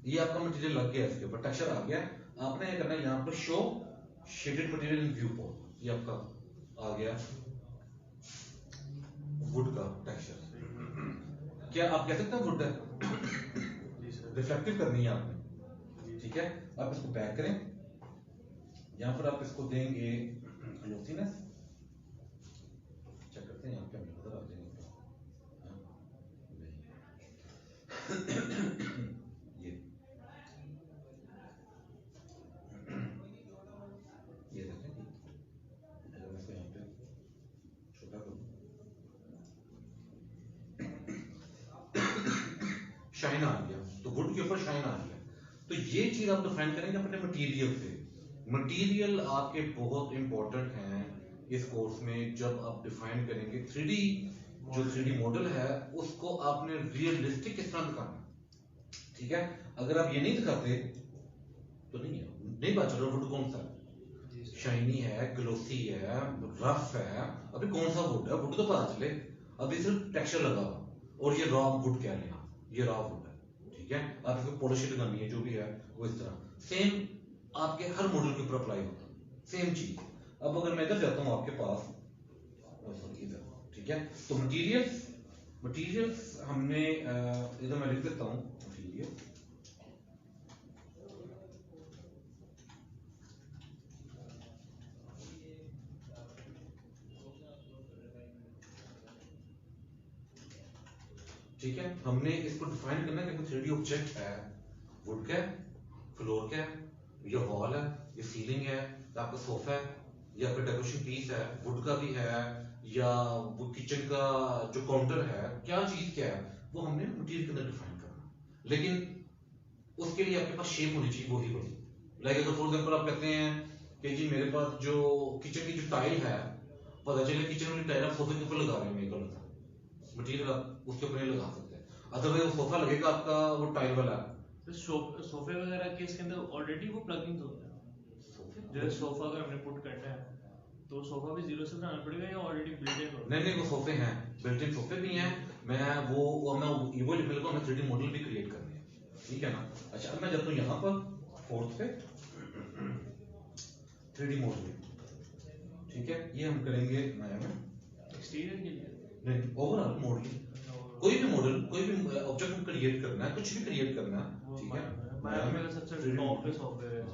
A: ये आपका मटेरियल लग गया, इसके ऊपर टेक्सचर आ गया। आपने ये करना है यहाँ पर show shaded material in view port, ये आपका आ गया वुड का टेक्सचर। क्या आप कह सकते हैं वुड है, रिफ्लेक्टिव करनी है आपने, ठीक है। आप इसको बैक करें, यहाँ पर आप इसको देंगे ग्लोसीनेस, चेक करते हैं यहाँ पे हमें नजर आ जाएगा ये देखें, अगर मैं इसको यहाँ पे छोटा करूँ, शाइन आ गया, तो वुड के ऊपर शाइन आ गया। तो ये चीज आप डिफाइन करेंगे अपने मटेरियल से। मटेरियल आपके बहुत इंपॉर्टेंट हैं इस कोर्स में। जब आप डिफाइन करेंगे 3D, जो 3D मॉडल है उसको आपने रियलिस्टिक किस तरह दिखाना, ठीक है, अगर आप ये नहीं दिखाते तो नहीं है, नहीं पता चल रहा वुड कौन सा है, शाइनी है, ग्लोसी है, रफ है, अभी कौन सा वुड है, वुड तो पता चले, अभी सिर्फ टेक्सचर लगा हुआ और ये रॉ वुड कह रहे हैं आप, ये रॉ वुड है, ठीक है, आप इसको पॉलिश लगानी है जो भी है वो इस तरह सेम आपके हर मॉडल के ऊपर अप्लाई होता है सेम चीज। अब अगर मैं इधर जाता हूँ आपके पास इधर, ठीक है, तो मटीरियल्स हमने इधर मैं लिख देता हूँ मटीरियल, ठीक है, हमने इसको डिफाइन करना है कि 3D ऑब्जेक्ट है, वुड का है, फ्लोर का है, ये वॉल है, ये सीलिंग है, या आपका सोफा है, या आपका डेकोरेशन पीस है, वुड का भी है, या वो किचन का जो काउंटर है, क्या चीज क्या है वो हमने मटीरियल के अंदर डिफाइन करना। लेकिन उसके लिए आपके पास शेप होनी चाहिए वही बड़ी, लाइक अगर फॉर एग्जांपल आप कहते हैं कि जी मेरे पास जो किचन की जो टाइल है, पता चले किचन वाली टाइल आप सोफे के ऊपर लगा रहे हैं, ये गलत है, मटीरियल आप उसके ऊपर नहीं लगा सकते, अदरवाइज वो सोफा लगेगा आपका वो टाइल वाला।
B: तो सोफे वगैरह के इसके अंदर ऑलरेडी वो प्लगइन्स होते हैं, जैसे सोफा अगर हमने पुट करना है तो सोफा भी जीरो से बनाना पड़ेगा या ऑलरेडी बिल्ट इन होता है?
A: नहीं वो सोफे हैं, बिल्ट इन सोफे भी हैं, मैं वो लिख लेगा, हमें 3D मॉडल भी क्रिएट करने हैं, ठीक है ना। अच्छा अब मैं जब तो यहाँ पर फोर्थ पे 3D मॉडल, ठीक है, ये हम करेंगे माया में
B: एक्सटीरियर के लिए,
A: नहीं ओवरऑल मॉडल, कोई भी मॉडल कोई भी ऑब्जेक्ट क्रिएट करना है, कुछ भी क्रिएट करना है, ठीक है,
B: माया में सबसे टॉप पे सॉफ्टवेयर है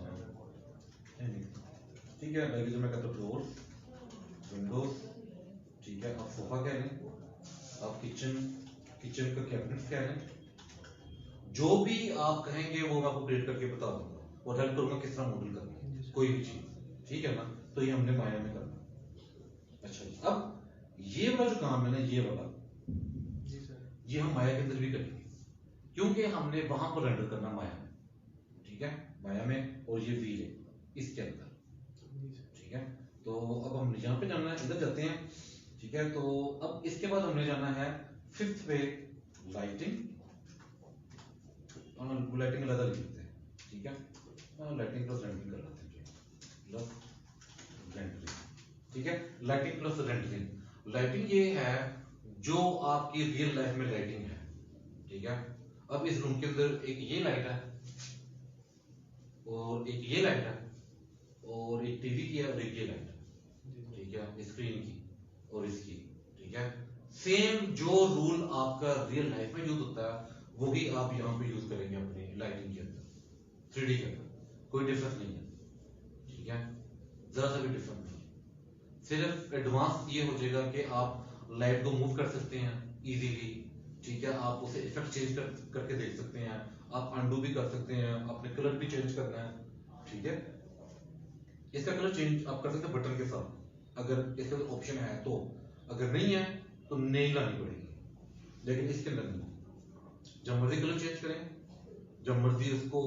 A: ठीक है, लाइक जो मैं कहता हूँ डोर्स, विंडोज, ठीक है, आप सोफा कह लें, आप किचन का कैबिनेट कह लें, जो भी आप कहेंगे वो मैं आपको क्रिएट करके बता दूंगा और हेल्प करूंगा किस तरह मॉडल करना है कोई भी चीज, ठीक है ना। तो ये हमने माया में करना। अच्छा जी, अब ये वाला जो काम है ना, ये वाला
B: जी सर,
A: ये हम माया के अंदर भी करेंगे क्योंकि हमने वहां पर रेंडर करना माया में, ठीक है, माया में, और ये व्हील है इसके अंदर, ठीक है। तो अब हम यहाँ पे जाना है, इधर जाते हैं, ठीक है। तो अब इसके बाद हमने जाना है फिफ्थ पे लाइटिंग, लाइटिंग अलग लिख देते हैं, ठीक है, लाइटिंग प्लस रेंडरिंग कर लेते हैं, प्लस रेंडरिंग, ठीक है, लाइटिंग प्लस रेंडरिंग। लाइटिंग ये है जो आपकी रियल लाइफ में लाइटिंग है, ठीक है। अब इस रूम के अंदर एक ये लाइट है और एक ये लाइट है और एक टीवी की है और एक ये लाइट है, ठीक है, स्क्रीन की और इसकी, ठीक है। सेम जो रूल आपका रियल लाइफ में यूज होता है वही आप यहाँ पे यूज करेंगे अपने लाइटिंग के अंदर, 3D के अंदर, कोई डिफरेंस नहीं है, ठीक है, जरा सा भी डिफरेंस नहीं है। सिर्फ एडवांस ये हो जाएगा कि आप लाइट को मूव कर सकते हैं इजीली, ठीक है, आप उसे इफेक्ट चेंज करके देख सकते हैं, आप अंडू भी कर सकते हैं, अपने कलर भी चेंज करना है, ठीक है। इसका कलर चेंज आप कर सकते हैं बटन के साथ, अगर इसका ऑप्शन है तो, अगर नहीं है तो नहीं लानी पड़ेगी, लेकिन इसके अंदर नहीं, जब मर्जी कलर चेंज करें, जब मर्जी उसको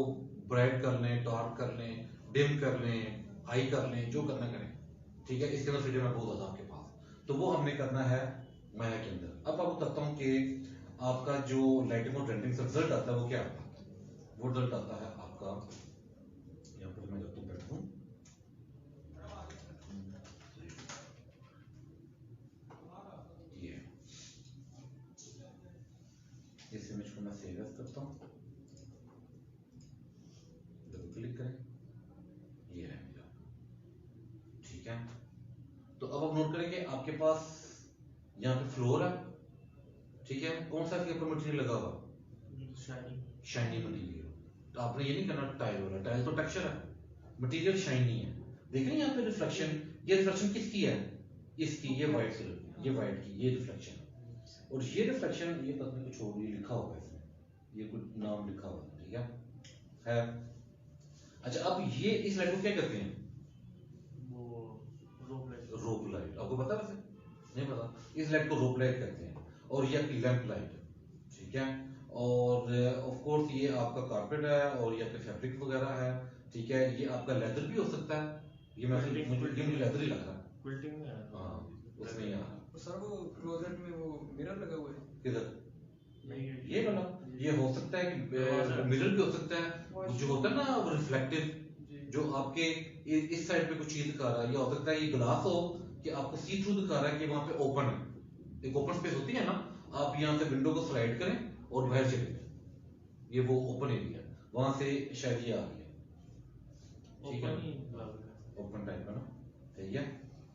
A: ब्राइट कर लें, डार्क कर लें, डिम कर लें, हाई कर लें, जो करना करें, ठीक है। इसके अंदर फ्रीडम है बहुत ज्यादा आपके पास, तो वो हमने करना है माया के अंदर। अब आपको बताता हूँ कि आपका जो लाइटिंग और रेंडरिंग से रिजल्ट आता है वो क्या आता है, वो रिजल्ट आता है आपका, यहाँ पर मैं जब तक बैठूं, ये इस इमेज को मैं सेव एज करता हूँ, डबल क्लिक करें, ये है मेरा, ठीक है। तो अब आप नोट करें कि आपके पास यहाँ पे फ्लोर है, ठीक है, कौन सा इसके ऊपर मटेरियल लगा हुआ, शाइनी मटेरियल। तो आपने ये नहीं करना टाइल वाला, टाइल तो टेक्सचर है, मटेरियल शाइनी है, देख रहे हैं यहाँ पे रिफ्लेक्शन, ये रिफ्लेक्शन किसकी है, इसकी, ये व्हाइट कलर की, ये व्हाइट की, ये रिफ्लेक्शन, और ये रिफ्लेक्शन, ये पता नहीं कुछ और ये लिखा हुआ है इसमें, ये कुछ नाम लिखा हुआ है, ठीक है। अच्छा अब ये इस लाइट को क्या कहते हैं,
B: वो
A: रोप लाइट, आपको पता वैसे नहीं पता, इस लाइट को रोप लाइट कहते हैं, और ये आपकी लैंप लाइट है, ठीक है। और ऑफ कोर्स ये आपका कारपेट है और ये आपके फैब्रिक वगैरह है, ठीक है, ये आपका लेदर भी हो सकता है, ये मुझे लेदर ही लग रहा है,
B: क्विल्टिंग में है,
A: हाँ उसमें यहाँ
D: सर वो क्लोजेट में वो मिरर लगा हुआ है,
A: किधर,
B: नहीं
A: ये वाला, ये हो सकता है कि मिरर भी हो सकता है, जो होता है ना वो रिफ्लेक्टिव, जो आपके इस साइड पे कुछ चीज दिखा रहा है, या हो सकता है ये ग्लास हो कि आपको सी थ्रू दिखा रहा है कि वहां पे ओपन है, एक ओपन स्पेस होती है ना, आप यहाँ से विंडो को स्लाइड करें और बाहर चले जाए, ये वो ओपन एरिया, वहां से शायद ये आ रही है, ठीक है, ओपन टाइप का ना, सही है।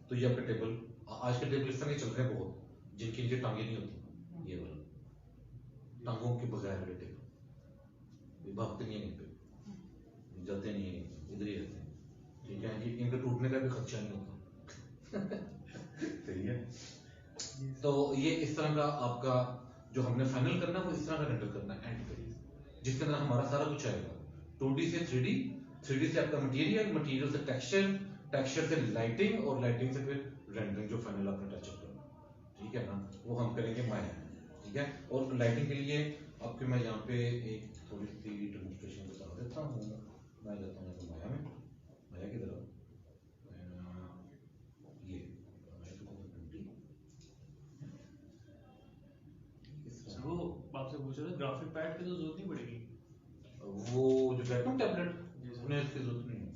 A: तो ये आपका टेबल, आज के टेबल इस तरह के चल रहे हैं बहुत, जिनकी नीचे टांगे नहीं होती, ये वाला टांगों के बगैर वाले टेबल, ये भागते नहीं है कहीं पे, जाते नहीं है, इधर ही रहते हैं, ठीक है, ये इनके टूटने का भी खर्चा नहीं होता सही है। तो ये इस तरह का आपका जो हमने फाइनल करना है वो इस तरह का रेंडर करना है एंड पे, जिसके अंदर हमारा सारा कुछ आएगा, 2D से 3D, 3D से आपका मटेरियल, मटेरियल से टेक्सचर, टेक्सचर से लाइटिंग, और लाइटिंग से फिर रेंडरिंग, जो फाइनल आपने टचअप करना, ठीक है ना, वो हम करेंगे माया, ठीक है। और लाइटिंग के लिए आपके मैं यहाँ पे एक थोड़ी सी डेमोन्स्ट्रेशन बता देता हूँ। मैं जाता हूँ यहाँ पे माया में, माया की तरफ, ये माया 2020,
B: वो आपसे पूछ रहे थे ग्राफिक पैड की तो जरूरत नहीं पड़ेगी,
A: वो जो बैकअप टैबलेट उन्हें इसकी जरूरत नहीं है,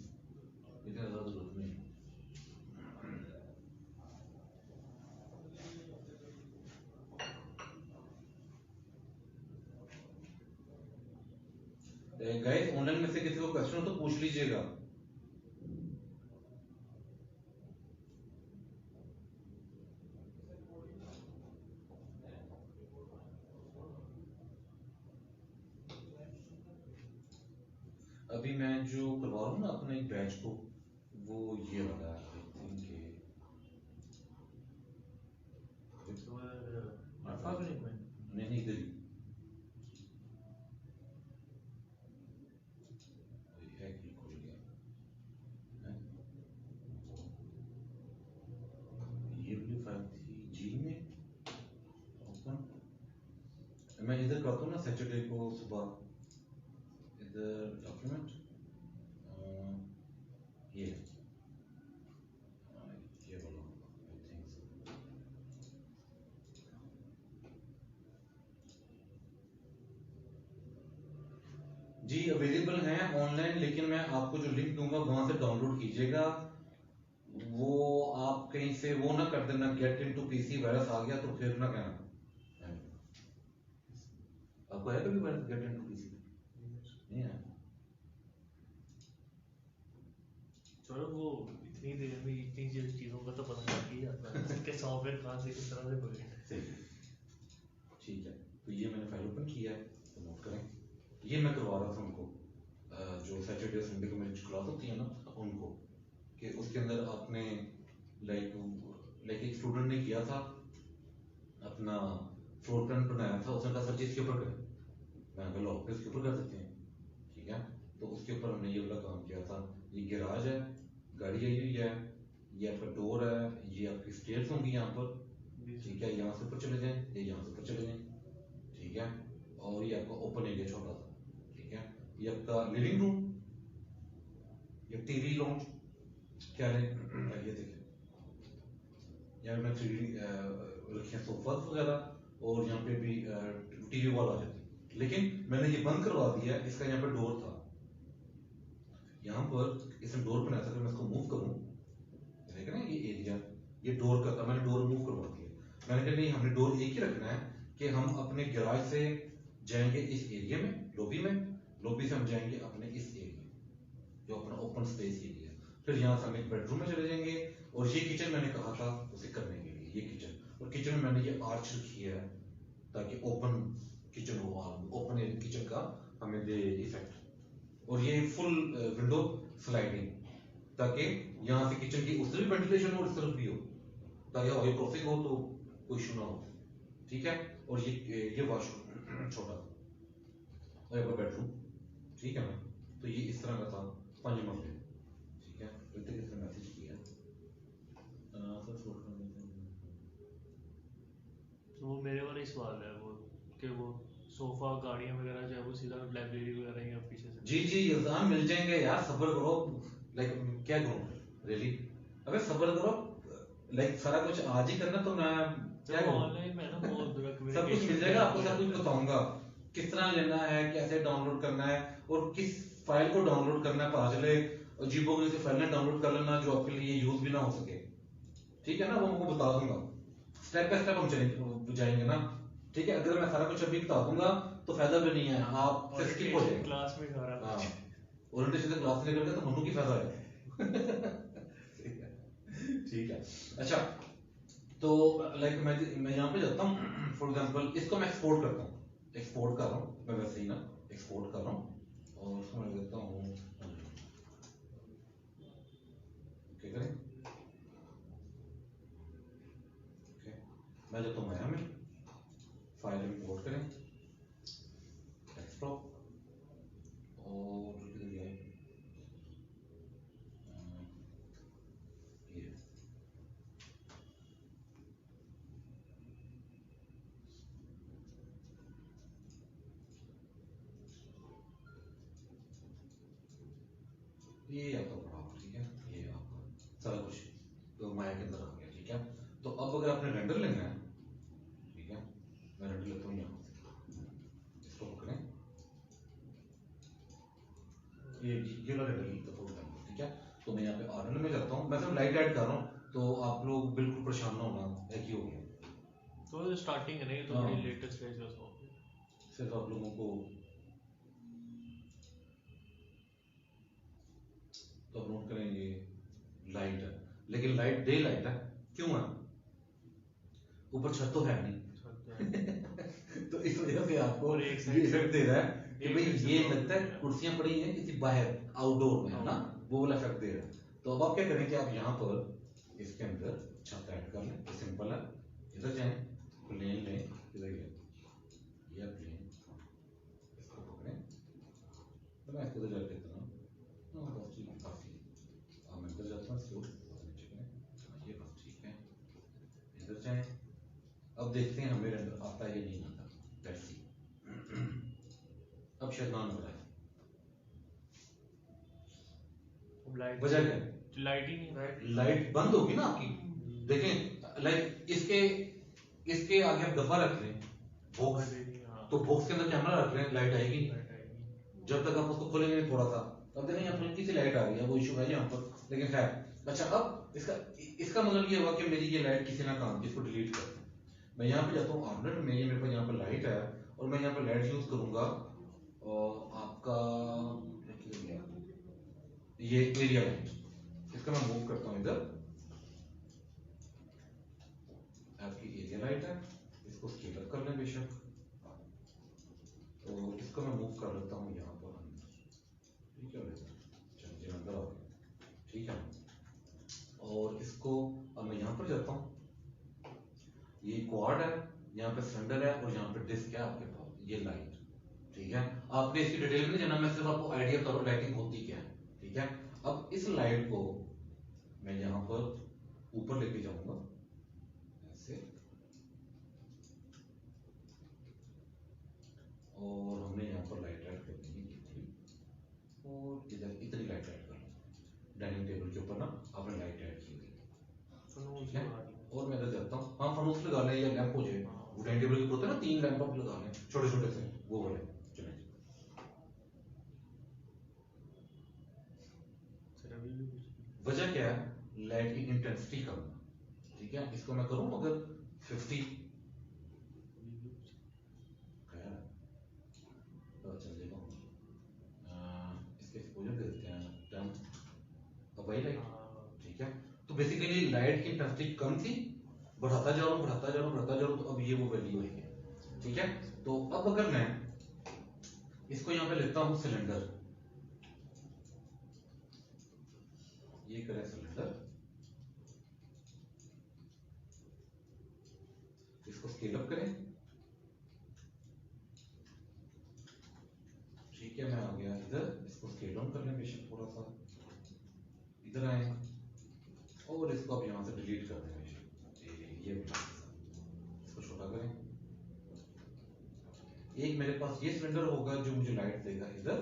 A: इतनी ज्यादा जरूरत नहीं है। गाइस ऑनलाइन में से किसी को क्वेश्चन हो तो पूछ लीजिएगा। अभी मैं जो करवा रहा हूँ ना अपने एक बैच को, वो ये वाला है, आई थिंक नहीं इधर ही है कि खुल गया है? ये वाली फाइल थी जी में ओपन, मैं इधर करता हूँ ना सैटरडे को सुबह, इधर डॉक्यूमेंट, ये वाला आई थिंक सो, जी अवेलेबल हैं ऑनलाइन, लेकिन मैं आपको जो लिंक दूंगा वहां से डाउनलोड कीजिएगा, वो आप कहीं से वो ना कर देना गेट इनटू पीसी वायरस आ गया तो फिर ना कहना। आपको है कभी वायरस गेट इनटू पीसी? नहीं है।
B: चलो वो इतनी देर में इतनी चीजों का तो पता लग ही जाता है कि सॉफ्टवेयर कहाँ से किस तरह से बने।
A: ठीक है, तो ये मैंने फाइल ओपन किया है, तो नोट करें, ये मैं करवा रहा था उनको, जो सैटरडे संडे को मेरी क्लास होती है ना उनको, कि उसके अंदर आपने लाइक एक स्टूडेंट ने किया था अपना फ्लोर प्लान बनाया था, उसने कहा सर जी इसके ऊपर करें, मैं बोला ओके इसके ऊपर कर सकते हैं, ठीक है। तो उसके ऊपर हमने ये वाला काम किया था, ये गैराज है, गाड़ी आई हुई है, ये आपका डोर है, ये आपकी स्टेयर्स होंगी यहाँ पर, ठीक है, यहाँ से ऊपर चले जाएं, ये यहाँ से ऊपर चले जाएं, ठीक है, और ये आपका ओपन एरिया छोटा सा, ठीक है, ये आपका लिविंग रूम, ये टीवी लॉन्च, क्या है ये देखिए, यहाँ मैं 3D रखे सोफा वगैरह, और यहाँ पे भी टीवी वॉल आ जाती, लेकिन मैंने ये बंद करवा दिया, इसका यहाँ पे डोर था, यहाँ पर इसने डोर बनाया था, मैं इसको मूव करूँ, देख रहे हैं ये एरिया, ये डोर का था, मैंने डोर मूव करवा दिया, मैंने कहा नहीं हमने डोर एक ही रखना है कि हम अपने गैराज से जाएंगे इस एरिया में, लॉबी में, लॉबी से हम जाएंगे अपने इस एरिया, जो अपना ओपन स्पेस एरिया, फिर यहाँ से हम एक बेडरूम में चले जाएंगे, और ये किचन मैंने कहा था उसे करने के लिए, ये किचन, और किचन में मैंने ये आर्च रखी है ताकि ओपन किचन हो, ओपन किचन का हमें दे इफेक्ट, और ये फुल विंडो स्लाइडिंग, ताकि यहाँ से किचन की उस तरफ भी वेंटिलेशन हो और इस तरफ भी हो, ताकि हवाई क्रॉसिंग हो तो कोई इशू ना हो, ठीक है। और ये वॉशरूम छोटा और एक बेडरूम, ठीक है ना, तो ये इस तरह का था, 5 मरले, ठीक है। तो इसने मैसेज किया
B: तो वो मेरे वाला ही सवाल है वो कि वो सोफा गाड़ियाँ वगैरह जो है वो सीधा लाइब्रेरी वगैरह या पीछे से
A: जी यज़ान मिल जाएंगे यार, सब्र करो, लाइक क्या करूं रियली, अबे सब्र करो, लाइक सारा कुछ आज ही करना, तो मैं क्या करूं,
B: ऑनलाइन में ना बहुत
A: सब कुछ मिल जाएगा आपको, सब कुछ बताऊंगा किस तरह लेना है, कैसे डाउनलोड करना है और किस फाइल को डाउनलोड करना है, पता चले अजीबोगरीब से फाइलें डाउनलोड कर लेना जो आपके लिए यूज भी ना हो सके, ठीक है ना, वो मैं बता दूंगा स्टेप बाय स्टेप हम चलेंगे जाएंगे ना, ठीक है। अगर मैं सारा कुछ अभी बता दूंगा तो फायदा भी नहीं है, आप से स्किप हो जाएगा
B: क्लास में सारा
A: हाँ, ओरिएंटेशन से क्लास निकल गया तो मनु की फायदा है ठीक है। अच्छा तो लाइक मैं यहाँ पे जाता हूँ, फॉर एग्जांपल इसको मैं एक्सपोर्ट करता हूँ, एक्सपोर्ट कर रहा हूँ मैं वैसे ही ना, एक्सपोर्ट कर रहा हूँ और उसको मैं देता हूँ ओके करें, ओके मैं जाता हूँ माया में, फाइल इंपोर्ट करें, डेस्कटॉप और किधर गया ये आपका पड़ा हुआ, ठीक है, ये आपका सारा कुछ तो माया के अंदर आ गया, ठीक है। तो अब अगर आपने रेंडर लेना है, ठीक है, मैं रेंडर लेता हूँ यहाँ से, इसको पकड़ें, ये वाला रेंडर लेता हूँ, ठीक है। तो मैं यहाँ पे आर्डर में जाता हूँ, मैं सिर्फ लाइट ऐड कर रहा हूँ तो आप लोग बिल्कुल परेशान ना होना, एक ही हो गया
B: तो स्टार्टिंग है, नहीं तो
A: हाँ।
B: बड़ी लेटेस्ट है जो सो
A: सिर्फ आप लोगों को तो आप नोट करेंगे लाइट है, लेकिन लाइट डे लाइट है, क्यों है, ऊपर छत तो है नहीं तो इस वजह से आपको
B: और एक
A: ये
B: side
A: इफेक्ट दे रहा है कि
B: एक
A: भाई
B: side से
A: ये
B: तो
A: लगता है
B: आपको
A: कुर्सियां पड़ी हैं किसी बाहर आउटडोर में है ना, वो वाला इफेक्ट दे रहा है। तो अब आप क्या करें कि आप यहाँ पर इसके अंदर छत ऐड कर लें, ये सिंपल है, इधर जाएं, प्लेन लें, इधर ये प्लेन, इसको पकड़ें, तो मैं इसको इधर जाके देता हूँ, हाँ बस ठीक है, काफी अब मैं इधर जाता हूँ, इसको नीचे करें, हाँ, ये बस ठीक है, इधर जाएं, अब देखते हैं हमें रेंडर आता है या नहीं आता, लेट्स सी अब शायद ना नजर आए,
B: लाइट
A: वजह क्या है,
B: लाइट ही नहीं
A: लाइट बंद होगी ना आपकी, देखें लाइक इसके आगे आप डब्बा रख लें बॉक्स, तो बॉक्स के अंदर कैमरा रख लें, लाइट आएगी जब तक आप उसको खोलेंगे नहीं थोड़ा सा, अब देखें यहाँ हल्की सी लाइट आ रही है, वो इशू है यहाँ पर, लेकिन खैर अच्छा। अब इसका मतलब ये हुआ कि मेरी ये लाइट किसी ना काम की, इसको डिलीट कर दूं। मैं यहाँ पे जाता हूँ आर्डर में, ये मेरे पास यहाँ पर लाइट है और मैं यहाँ पर लाइट यूज करूंगा और आपका ये एरिया लाइट, इसका मैं मूव करता हूँ इधर, आपकी एरिया लाइट है, इसको स्केल अप कर लें बेशक, तो इसको मैं मूव कर लेता हूँ यहाँ पर अंदर, ठीक है, चलिए अंदर आ गया, ठीक है। और इसको अब मैं यहाँ पर जाता हूँ, ये क्वाड है, यहाँ पे सिलेंडर है और यहाँ पे डिस्क है आपके पास, ये लाइट, ठीक है। आपने इसकी डिटेल में नहीं जाना, मैं सिर्फ आपको आइडिया करूँ लाइटिंग होती क्या है, ठीक है। अब इस लाइट को मैं यहाँ पर ऊपर लेके जाऊंगा ऐसे, और हमने यहाँ पर लाइट ऐड कर दी इतनी, और इधर इतनी लाइट ऐड कर लो, डाइनिंग टेबल के ऊपर ना आपने लाइट ऐड की हुई, ठीक है। और मैं इधर जाता हूँ, हाँ फनूस लगा लें या लैंप हो जाए, वो डाइनिंग टेबल के ऊपर होता है ना, 3 लैंप आप लगा लें छोटे छोटे से, वो वाले चले। वजह क्या है, लाइट की इंटेंसिटी कम है, ठीक है। इसको मैं करूं अगर 50, खैर तो चल जाएगा, इसके एक्सपोजर दे देते हैं 10, अब वही लाइट, ठीक है। तो बेसिकली लाइट की इंटेंसिटी कम थी, बढ़ाता जा रहा हूँ बढ़ाता जा रहा हूँ बढ़ाता जा रहा हूँ, तो अब ये वो वैल्यू है, ठीक है। तो अब अगर मैं इसको यहाँ पे लेता हूँ सिलेंडर, ये करें सिलेंडर, इसको स्केल अप करें, ठीक है। मैं आ गया इधर, इसको स्केल डाउन कर लें बेशक थोड़ा सा, इधर आए और इसको अब यहाँ से डिलीट कर दें बेशक, ये इसको छोटा करें, एक मेरे पास ये सिलेंडर होगा जो मुझे लाइट देगा इधर,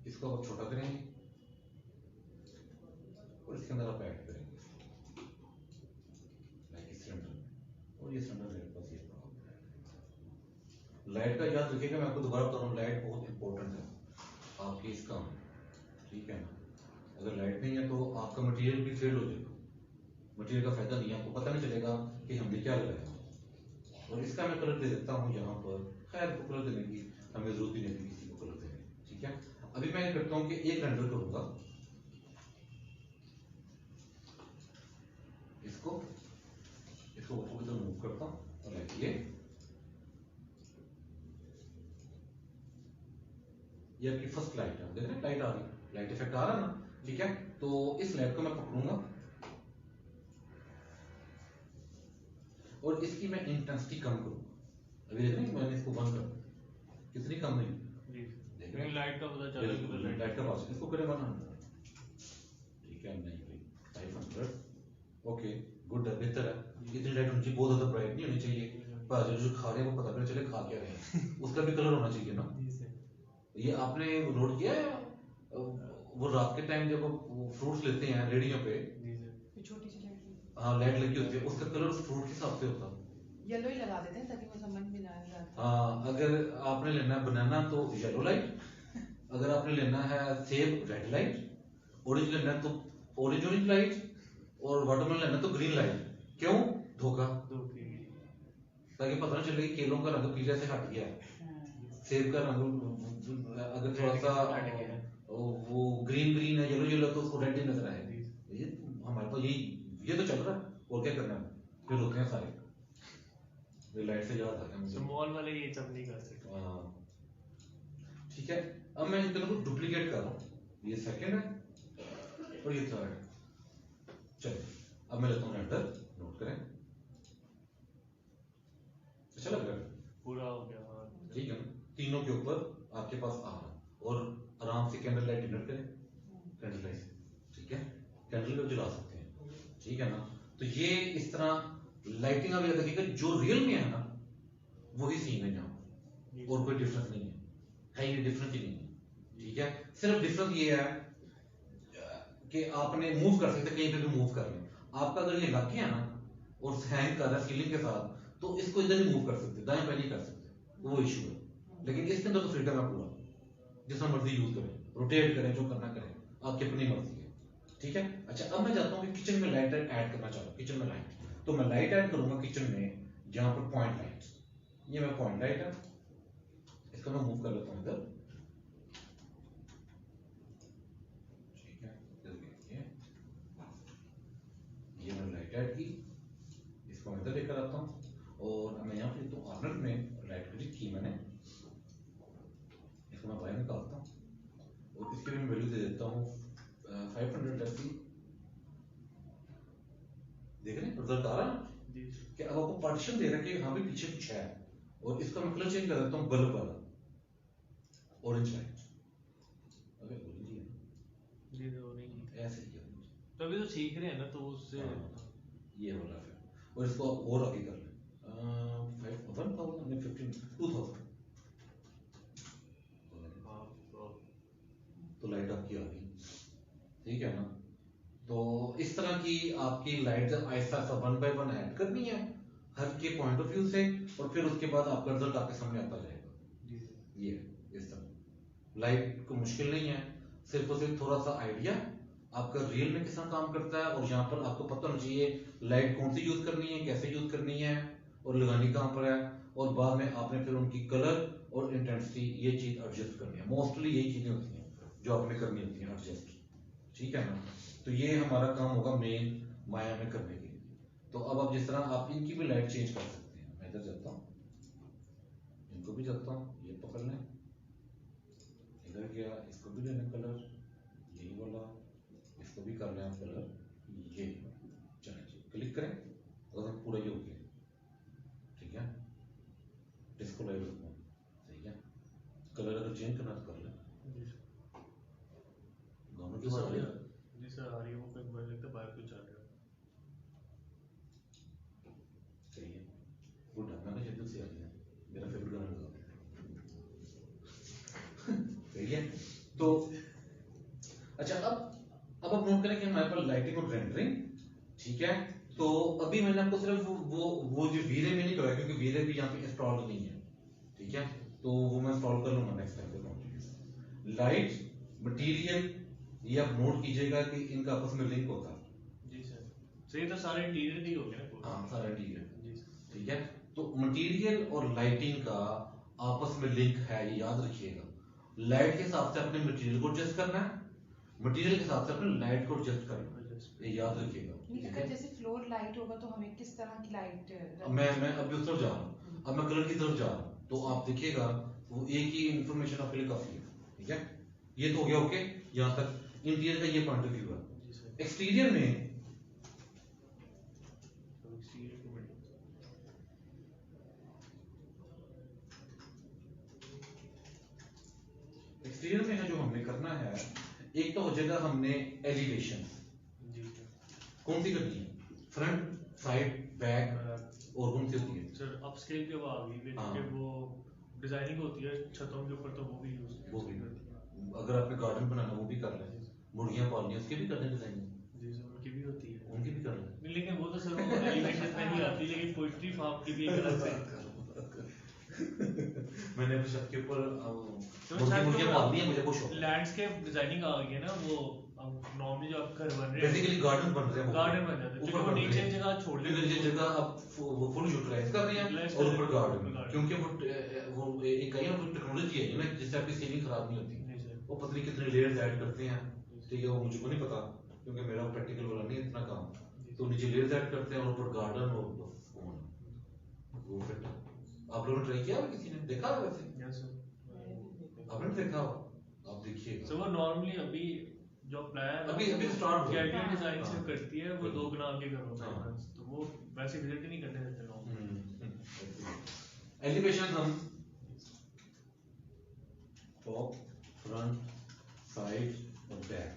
A: इसको अब छोटा करेंगे और इसके अंदर आप ऐड करेंगे लाइक इस सिलेंडर में, और ये सिलेंडर मेरे पास ये लाइट का याद रखिएगा, मैं आपको दोबारा बता रहा हूँ, लाइट बहुत इंपॉर्टेंट है आपके इस काम में, ठीक है ना। अगर लाइट नहीं है तो आपका मटेरियल भी फेल हो जाएगा, मटेरियल का फायदा नहीं है, आपको पता नहीं चलेगा कि हमने क्या लगाया। और इसका मैं कलर दे देता हूँ यहाँ पर, खैर को कलर देने की हमें जरूरत ही नहीं थी किसी को कलर देने की, ठीक है। अभी मैं करता हूँ कि एक रेंडर करूंगा इसको ऊपर की तरफ मूव करता हूँ और ये आपकी फर्स्ट लाइट है, देख रहे हैं लाइट आ रही है, लाइट इफेक्ट आ रहा है ना, ठीक है। तो इस लाइट को मैं पकड़ूंगा और इसकी मैं इंटेंसिटी कम करूंगा। अभी देख रहे हैं मैंने इसको बंद कर दिया, कितनी कम नहीं
B: जी
A: देख रहे हैं,
B: लाइट का पता चला कि
A: लाइट का पास इसको करें 100, ठीक है, नहीं भाई 500, ओके गुड है, बेहतर है। इतनी लाइट उनकी बहुत ज्यादा ब्राइट नहीं होनी चाहिए, पर जो खा रहे हैं वो पता भी चले खा क्या रहे हैं उसका भी कलर होना चाहिए ना। ये आपने नोट किया है वो रात के टाइम जब वो फ्रूट्स लेते हैं रेडियो पे,
C: छोटी सी लाइट
A: हाँ लाइट लगी होती है, उसका कलर उस फ्रूट के हिसाब से होता है।
C: येलो ही लगा देते हैं ताकि वो समझ में ना आए रात को।
A: हाँ अगर आपने लेना है बनाना तो येलो लाइट, अगर आपने लेना है सेब रेड लाइट, ऑरेंज लेना है तो ऑरेंज लाइट, और वाटरमेलन लेना है तो ग्रीन लाइट। क्यों? धोखा, ताकि पता ना चले कि केलों का रंग पीले से हट गया है, सेब का रंग अगर थोड़ा सा वो ग्रीन है, येलो तो उसको रेड ही नजर आए। ये हमारे पास ये तो चल रहा है, और क्या करना है, फिर होते हैं सारे लाइट से याद आ गया मुझे,
B: मॉल वाले ये सब नहीं कर सकते।
A: ठीक है। अब मैं इन दोनों को डुप्लीकेट कर रहा हूँ, ये सेकंड है और ये थर्ड है। चलिए अब मैं लेता हूँ रेंडर, नोट करें, अच्छा लग रहा है,
B: पूरा हो गया, हाँ
A: ठीक है ना। तीनों के ऊपर आपके पास आ रहा, और आराम से कैंडल लाइट डिनर करें, कैंडल लाइट, ठीक है, कैंडल को जला सकते हैं, ठीक है ना। तो ये इस तरह लाइटिंग आप याद रखिएगा, जो रियल में है ना वही सीन है यहाँ, और कोई डिफरेंस नहीं है, ये डिफरेंस ही नहीं है, ठीक है। सिर्फ डिफरेंस ये है कि आपने मूव कर सकते, कहीं पे भी मूव कर लें। आपका अगर ये लग गया ना और हैंग कर रहा है सीलिंग के साथ, तो इसको इधर ही मूव कर सकते, दाएं बाएं नहीं कर सकते, वो इशू है। लेकिन इसके अंदर तो फ्रीडम है पूरा, जिस मर्जी यूज करें, रोटेट करें, जो करना करें, आपकी अपनी मर्जी है, ठीक है। अच्छा अब मैं चाहता हूँ कि किचन में लाइट ऐड करना चाहता हूँ, किचन में लाइट, तो मैं लाइट ऐड करूंगा किचन में, जहां पर पॉइंट लाइट, ये मैं पॉइंट लाइट है, इसको मैं मूव कर लेता हूँ इधर, ठीक है। ये मैं लाइट ऐड की, इसको मैं इधर लेकर आता हूँ, और मैं यहाँ पे तो ऑर्नर में लाइट क्लिक की मैंने, इसको मैं बाहर निकालता हूँ और इसकी मैं वैल्यू दे देता हूँ 500 ऐसी, देख रहे हैं रिजल्ट आ रहा है कि अब आपको पार्टीशन दे रहा है कि हाँ भी पीछे कुछ है, और इसका मैं कलर चेंज कर देता हूँ बल्ब वाला, ऑरेंज लाइट, अगर ऑरेंज ही है ना, ऐसे ही
B: तो अभी तो सीख रहे हैं ना, तो उससे
A: ये वाला फिर, और इसको आप और आगे कर लें 1000 2000 तो लाइट आपकी आ गई, ठीक है ना। तो इस तरह की आपकी लाइट जब आहिस्ता आहिस्ता 1 बाय 1 ऐड करनी है हर के पॉइंट ऑफ व्यू से, और फिर उसके बाद आपका रिजल्ट आपके सामने आता जाएगा। ये इस तरह लाइट को मुश्किल नहीं है, सिर्फ और सिर्फ थोड़ा सा आइडिया आपका रियल में किस तरह काम करता है, और यहाँ पर आपको पता होना चाहिए लाइट कौन सी यूज करनी है, कैसे यूज करनी है, और लगानी कहाँ पर है, और बाद में आपने फिर उनकी कलर और इंटेंसिटी ये चीज एडजस्ट करनी है। मोस्टली यही चीजें होती हैं जो आपने करनी होती है एडजस्ट, ठीक है ना। तो ये हमारा काम होगा मेन माया में करने के लिए। तो अब आप जिस तरह आप इनकी भी लाइट चेंज कर सकते हैं, मैं इधर जाता हूँ, इनको भी जाता हूँ, ये पकड़ लें, इधर गया, इसको भी लेना कलर यही वाला, इसको भी कर लें कलर ये, चलिए क्लिक करें, अगर पूरा ये हो गया, ठीक है। डिस्को लाइट रखूँ, सही है, कलर अगर चेंज करना तो कर लें, दोनों की बात है।
B: जी सर, आ रही है वो, कहीं बार लगता है बाहर कुछ आ रहा है,
A: सही है, गुड है, मैंने जल्दी से आ गया, मेरा फेवरेट गाना लगा सही है। तो अच्छा अब आप नोट करें कि हमारे पास लाइटिंग और रेंडरिंग, ठीक है। तो अभी मैंने आपको सिर्फ वो जो वीरे में नहीं कराया, क्योंकि वीरे भी यहाँ पे इंस्टॉल नहीं है, ठीक है, तो वो मैं इंस्टॉल कर लूंगा नेक्स्ट टाइम पे। लाइट, मटेरियल, ये आप नोट कीजिएगा कि इनका आपस में लिंक होता है।
B: जी सर, तो ये तो सारे इंटीरियर के ही हो गए ना।
A: हाँ, सारा इंटीरियर।
B: जी सर।
A: ठीक है, तो मटेरियल और लाइटिंग का आपस में लिंक है, ये याद रखिएगा। लाइट के हिसाब से अपने मटेरियल को एडजस्ट करना है, मटेरियल के हिसाब से अपने लाइट को एडजस्ट करना है, ये याद रखिएगा।
C: नहीं,
A: ठीक
C: अगर
A: है,
C: जैसे फ्लोर लाइट होगा तो हमें किस तरह की लाइट
A: अब मैं अभी उस तरफ जा रहा हूँ, अब मैं कलर की तरफ जा रहा हूँ, तो आप देखिएगा वो एक ही इंफॉर्मेशन आपके लिए काफी है। ठीक है, ये तो हो गया। ओके, यहाँ तक इंटीरियर का ये पॉइंट ऑफ व्यू है।
B: जी सर।
A: एक्सटीरियर में
B: एक्सटीरियर की बिल्डिंग।
A: एक्सटीरियर में है जो हमने करना है, एक तो हो जाएगा हमने एलिवेशन।
B: जी सर।
A: कौन सी करनी है, फ्रंट, साइड, बैक, और कौन सी होती है?
B: सर अपस्केल के वो आ गई
A: हाँ।
B: कि वो डिजाइनिंग होती है छतों के ऊपर, तो वो भी यूज
A: वो भी, अगर आपने गार्डन बनाना वो भी कर लें, मुर्गियां पालनी है उसके भी करने डिजाइन,
B: जी सर, उनकी भी होती है।
A: उनकी भी कर लें।
B: नहीं, लेकिन वो तो सर वो एलिवेशन में नहीं आती, लेकिन पोएट्री फार्म की भी एक अलग से।
A: मैंने अपने छत के ऊपर
B: मुर्गियां
A: पालनी है, मुझे वो शौक है।
B: लैंडस्केप डिजाइनिंग आ गई है ना, वो नॉर्मली जो आप घर बन रहे हैं
A: बेसिकली गार्डन बन रहे हैं,
B: गार्डन बन जाते हैं,
A: ऊपर
B: क्योंकि वो
A: बन
B: नीचे
A: रहे हैं।
B: जगह छोड़
A: क्योंकि नीचे जगह आप वो फुल यूटिलाइज कर रहे हैं
B: Utilize
A: और
B: कर
A: ऊपर
B: रहे हैं,
A: गार्डन,
B: garden।
A: क्योंकि वो एक है ना, वो टेक्नोलॉजी है ना, जिससे आपकी सीलिंग खराब नहीं होती।
B: नहीं सर।
A: वो पता नहीं कितने लेयर्स ऐड करते हैं, ठीक है, वो मुझे को नहीं पता क्योंकि मेरा प्रैक्टिकल वाला नहीं है इतना काम। तो नीचे लेयर्स ऐड करते हैं और ऊपर गार्डन और वो फिट। आप लोगों ने ट्राई किया, किसी ने देखा है वैसे?
B: Yes sir.
A: आपने देखा हो, आप देखिएगा।
B: सो वो नॉर्मली अभी जो प्लान
A: अभी स्टार्ट हो
B: कैटिया डिजाइन से
A: हाँ।
B: करती है, वो 2 गुना के घरों में,
A: हाँ।
B: तो वो वैसे विजिट ही नहीं करने देते लोग।
A: एलिवेशन हम टॉप, फ्रंट, साइड और बैक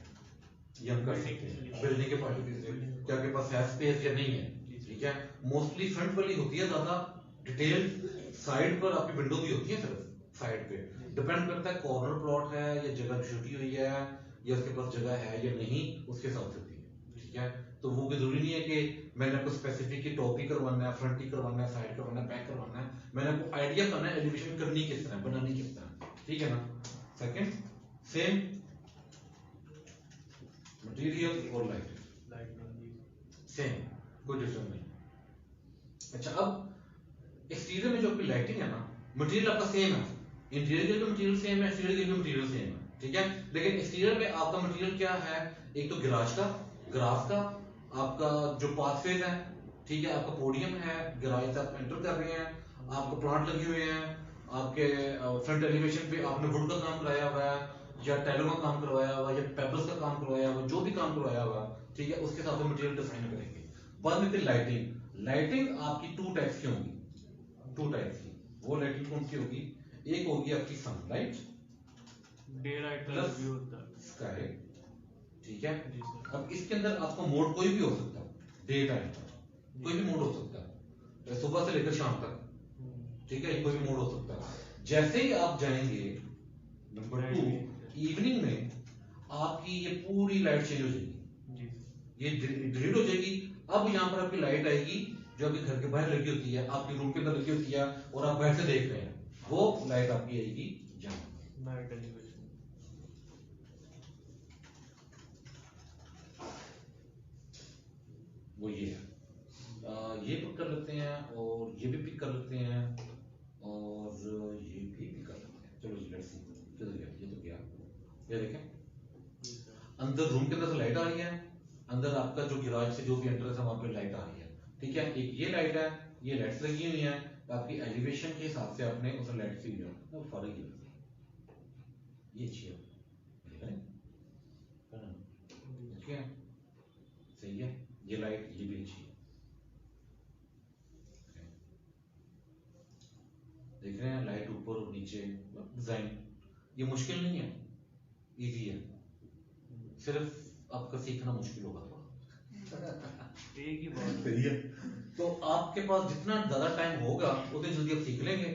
A: ये हम कर सकते हैं बिल्डिंग के पॉइंट ऑफ व्यू से, कि आपके पास है स्पेस या नहीं है। ठीक है, मोस्टली फ्रंट वाली होती है ज्यादा डिटेल, साइड पर आपकी विंडो भी होती है, सिर्फ साइड पे डिपेंड करता है कॉर्नर प्लॉट है या जगह छुटी हुई है या उसके पास जगह है या नहीं, उसके हिसाब से होती है। ठीक है, तो वो भी जरूरी नहीं है कि मैंने आपको स्पेसिफिक ही टॉप ही करवाना है, फ्रंट ही करवाना है, साइड करवाना है, बैक करवाना है, मैंने आपको आइडिया करना है एलिवेशन करनी किस तरह, बनानी किस तरह। ठीक है ना। सेकंड, सेम मटेरियल और लाइट, सेम, कोई डिफरेंस नहीं। अच्छा, अब एक्सटीरियर में जो आपकी लाइटिंग है ना, मटेरियल आपका सेम है, इंटीरियर के लिए मटेरियल सेम है, एक्सटीरियर के लिए मटेरियल सेम है। ठीक है, लेकिन एक्सटीरियर में आपका मटेरियल क्या है, एक तो गिराज का, ग्रास का, आपका जो पाथवेज है, ठीक है, आपका पोडियम है, गैराज से आप एंटर कर रहे हैं, आपको प्लांट लगे हुए हैं, आपके फ्रंट एलिवेशन पे आपने वुड का काम कराया हुआ है या टाइलों का काम करवाया हुआ है या पेबल्स का काम करवाया हुआ है, जो भी काम करवाया हुआ है, ठीक है, उसके हिसाब से मटेरियल डिजाइन करेंगे। बाद में फिर लाइटिंग, लाइटिंग आपकी 2 टाइप्स की होगी, 2 टाइप्स की। वो लाइटिंग कौन सी होगी, एक होगी आपकी सनलाइट,
B: डे लाइट का
A: प्लस
B: व्यू होता है।
A: स्काई। ठीक है,
B: जी सर।
A: अब इसके अंदर आपका मोड कोई भी हो सकता है, डे टाइम का कोई भी मोड हो सकता है, सुबह से लेकर शाम तक। ठीक है, कोई भी मोड हो सकता है। जैसे ही आप जाएंगे नंबर 2 इवनिंग में, आपकी ये पूरी लाइट चेंज हो जाएगी,
B: जी
A: ये डिलीट हो जाएगी। अब यहाँ पर आपकी लाइट आएगी जो आपके घर के बाहर लगी होती है, आपके रूम के अंदर लगी होती है और आप बाहर से देख रहे हैं, वो लाइट आपकी आएगी यहाँ।
B: Night elevation.
A: वो ये है, ये पिक कर लेते हैं और ये भी पिक कर लेते हैं और ये भी पिक कर लेते हैं। चलो लेट्स सी, किधर गया, ये तो गया, ये देखें अंदर रूम के अंदर से लाइट आ रही है, अंदर आपका जो गिराज से जो भी एंट्रेंस है वहां पे लाइट आ रही है। ठीक है, एक ये लाइट है, ये लाइट्स लगी हुई है, तो आपकी एलिवेशन के हिसाब से आपने उस लाइट से तो फर्क ही ये अच्छी है, ठीक है, सही है, ये लाइट ये भी अच्छी है। देख रहे हैं लाइट ऊपर और नीचे, डिजाइन ये मुश्किल नहीं है, इजी है, सिर्फ आपका सीखना मुश्किल होगा थोड़ा।
B: एक ही बात
A: सही है, तो आपके पास जितना ज्यादा टाइम होगा उतनी जल्दी आप सीख लेंगे,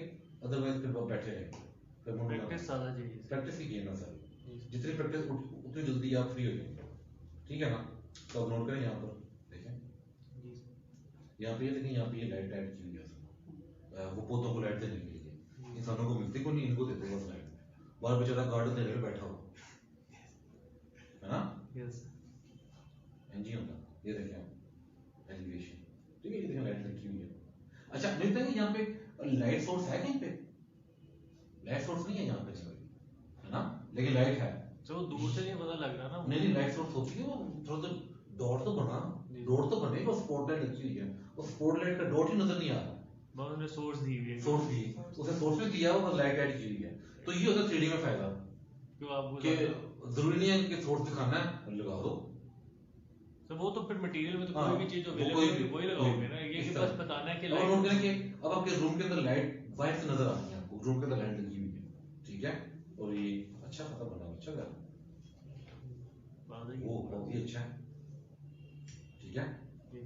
A: अदरवाइज फिर आप बैठे रहेंगे।
B: प्रैक्टिस ज्यादा चाहिए।
A: प्रैक्टिस ही गेम है सर, जितनी प्रैक्टिस उतनी जल्दी आप फ्री हो जाएंगे। ठीक है ना, तो आप नोट करें यहाँ पर देखें, यहाँ पे ये देखें, यहाँ पे ये लाइट ऐड की हुई है, वो पौधों को लाइट देने के लिए, इन इंसानों को मिलती को नहीं, इनको देते बस लाइट। बाहर बेचारा गार्ड अंधेरे में बैठा हुआ है ना,
B: यस
A: एनजी होता। ये देखें आप एलिवेशन, ठीक है, ये देखें लाइट लगी हुई है। अच्छा नहीं पता यहाँ पे लाइट सोर्स है कहीं पे? लाइट सोर्स नहीं है यहाँ पे है ना, लेकिन लाइट है।
B: तो दूर से नहीं पता लग रहा ना।
A: नहीं लाइट सोर्स होती है वो, थोड़ा सा डॉट तो बना, डॉट तो बनेगा, स्पॉट लाइट लगी हुई है, वो स्पॉट लाइट का डॉट ही नजर नहीं आ रहा।
B: बस उन्होंने सोर्स दी हुई है,
A: सोर्स दी, उसे सोर्स भी दिया हुआ, लाइट ऐड की हुई है। तो ये होता है 3D में फायदा
B: क्यों आपको
A: कि जरूरी नहीं है कि सोर्स दिखाना है लगा दो।
B: तो वो तो फिर मटेरियल में तो
A: हाँ,
B: कोई भी चीज
A: वो
B: अवेलेबल
A: कोई
B: है
A: भी-
B: वही लगाओगे ना, ये
A: इस
B: कि
A: तरह।
B: बस बताना है कि
A: अब नोट करें कि
B: लाइट
A: अब आपके रूम के अंदर लाइट वाइट से नजर आ रही है आपको, रूम के अंदर लाइट लगी हुई है, ठीक है, और ये अच्छा खासा बना, अच्छा घर, वो बहुत ही अच्छा है, ठीक है।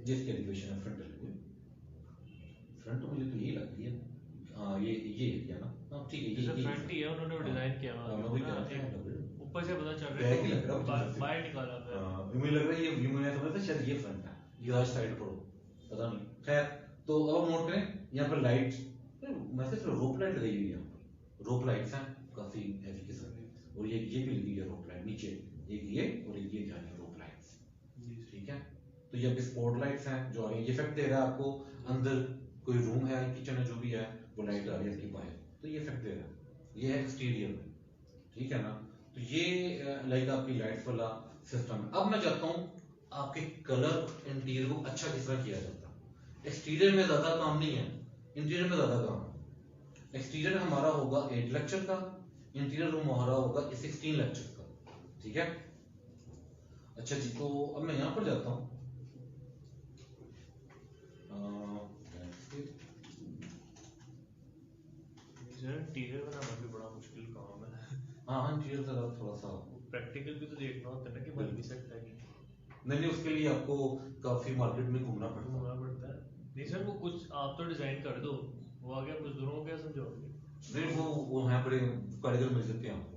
A: जिसकी एलिवेशन है फ्रंट एलिवेशन, फ्रंट मुझे तो यही लगती है, हाँ ये एरिया ना, हाँ ठीक है,
B: जैसे
A: ये
B: फ्रंट ही है, उन्होंने वो डिजाइन किया हुआ
A: हाँ, मैं वही कह रहा था,
B: ऊपर से पता चल
A: बैग ही लग रहा है
B: रहा है
A: मुझे।
B: बाहर निकाला हुआ है।
A: हाँ, मुझे लग रहा है ये मुझे समझ था शायद ये फ्रंट है, ये राइट साइड पर हो, पता नहीं, खैर। तो अब नोट करें यहाँ पर लाइट, मैसेज रोप लाइट लगाई हुई है यहाँ पर, रोप लाइट्स हैं काफी हैवी किस्म की, और ये भी लगी हुई है रोप लाइट नीचे, एक ये और एक ये जा रही है रोप लाइट्स, ठीक है। तो ये अभी स्पॉट लाइट्स हैं जो आ रही है, ये इफेक्ट दे रहा है आपको, अंदर कोई रूम है, किचन है, जो भी है, वो लाइट आ रही है इसकी बाहर, तो ये इफेक्ट दे रहा है, ये है एक्सटीरियर में, ठीक है ना। तो ये लाइक आपकी लाइट्स वाला सिस्टम है। अब मैं चाहता हूँ आपके कलर इंटीरियर को अच्छा किस तरह किया जाता है। एक्सटीरियर में ज्यादा काम नहीं है, इंटीरियर में ज्यादा काम है। एक्सटीरियर हमारा होगा 8 लेक्चर का, इंटीरियर रूम हमारा होगा 16 लेक्चर का, ठीक है। अच्छा जी, तो अब मैं यहाँ पर जाता हूँ,
B: इंटीरियर बनाना भी बड़ा मुश्किल काम है।
A: हाँ इंटीरियर जरा थोड़ा सा,
B: प्रैक्टिकल भी तो देखना होता है ना कि बन भी सकता है कि
A: नहीं उसके लिए आपको काफी मार्केट में घूमना पड़ता है।
B: घूमना पड़ता है। नहीं सर, वो कुछ आप तो डिजाइन कर दो, वो आगे मजदूरों को क्या समझाओगे?
A: नहीं वो यहाँ पर कारीगर मिल सकते हैं आपको,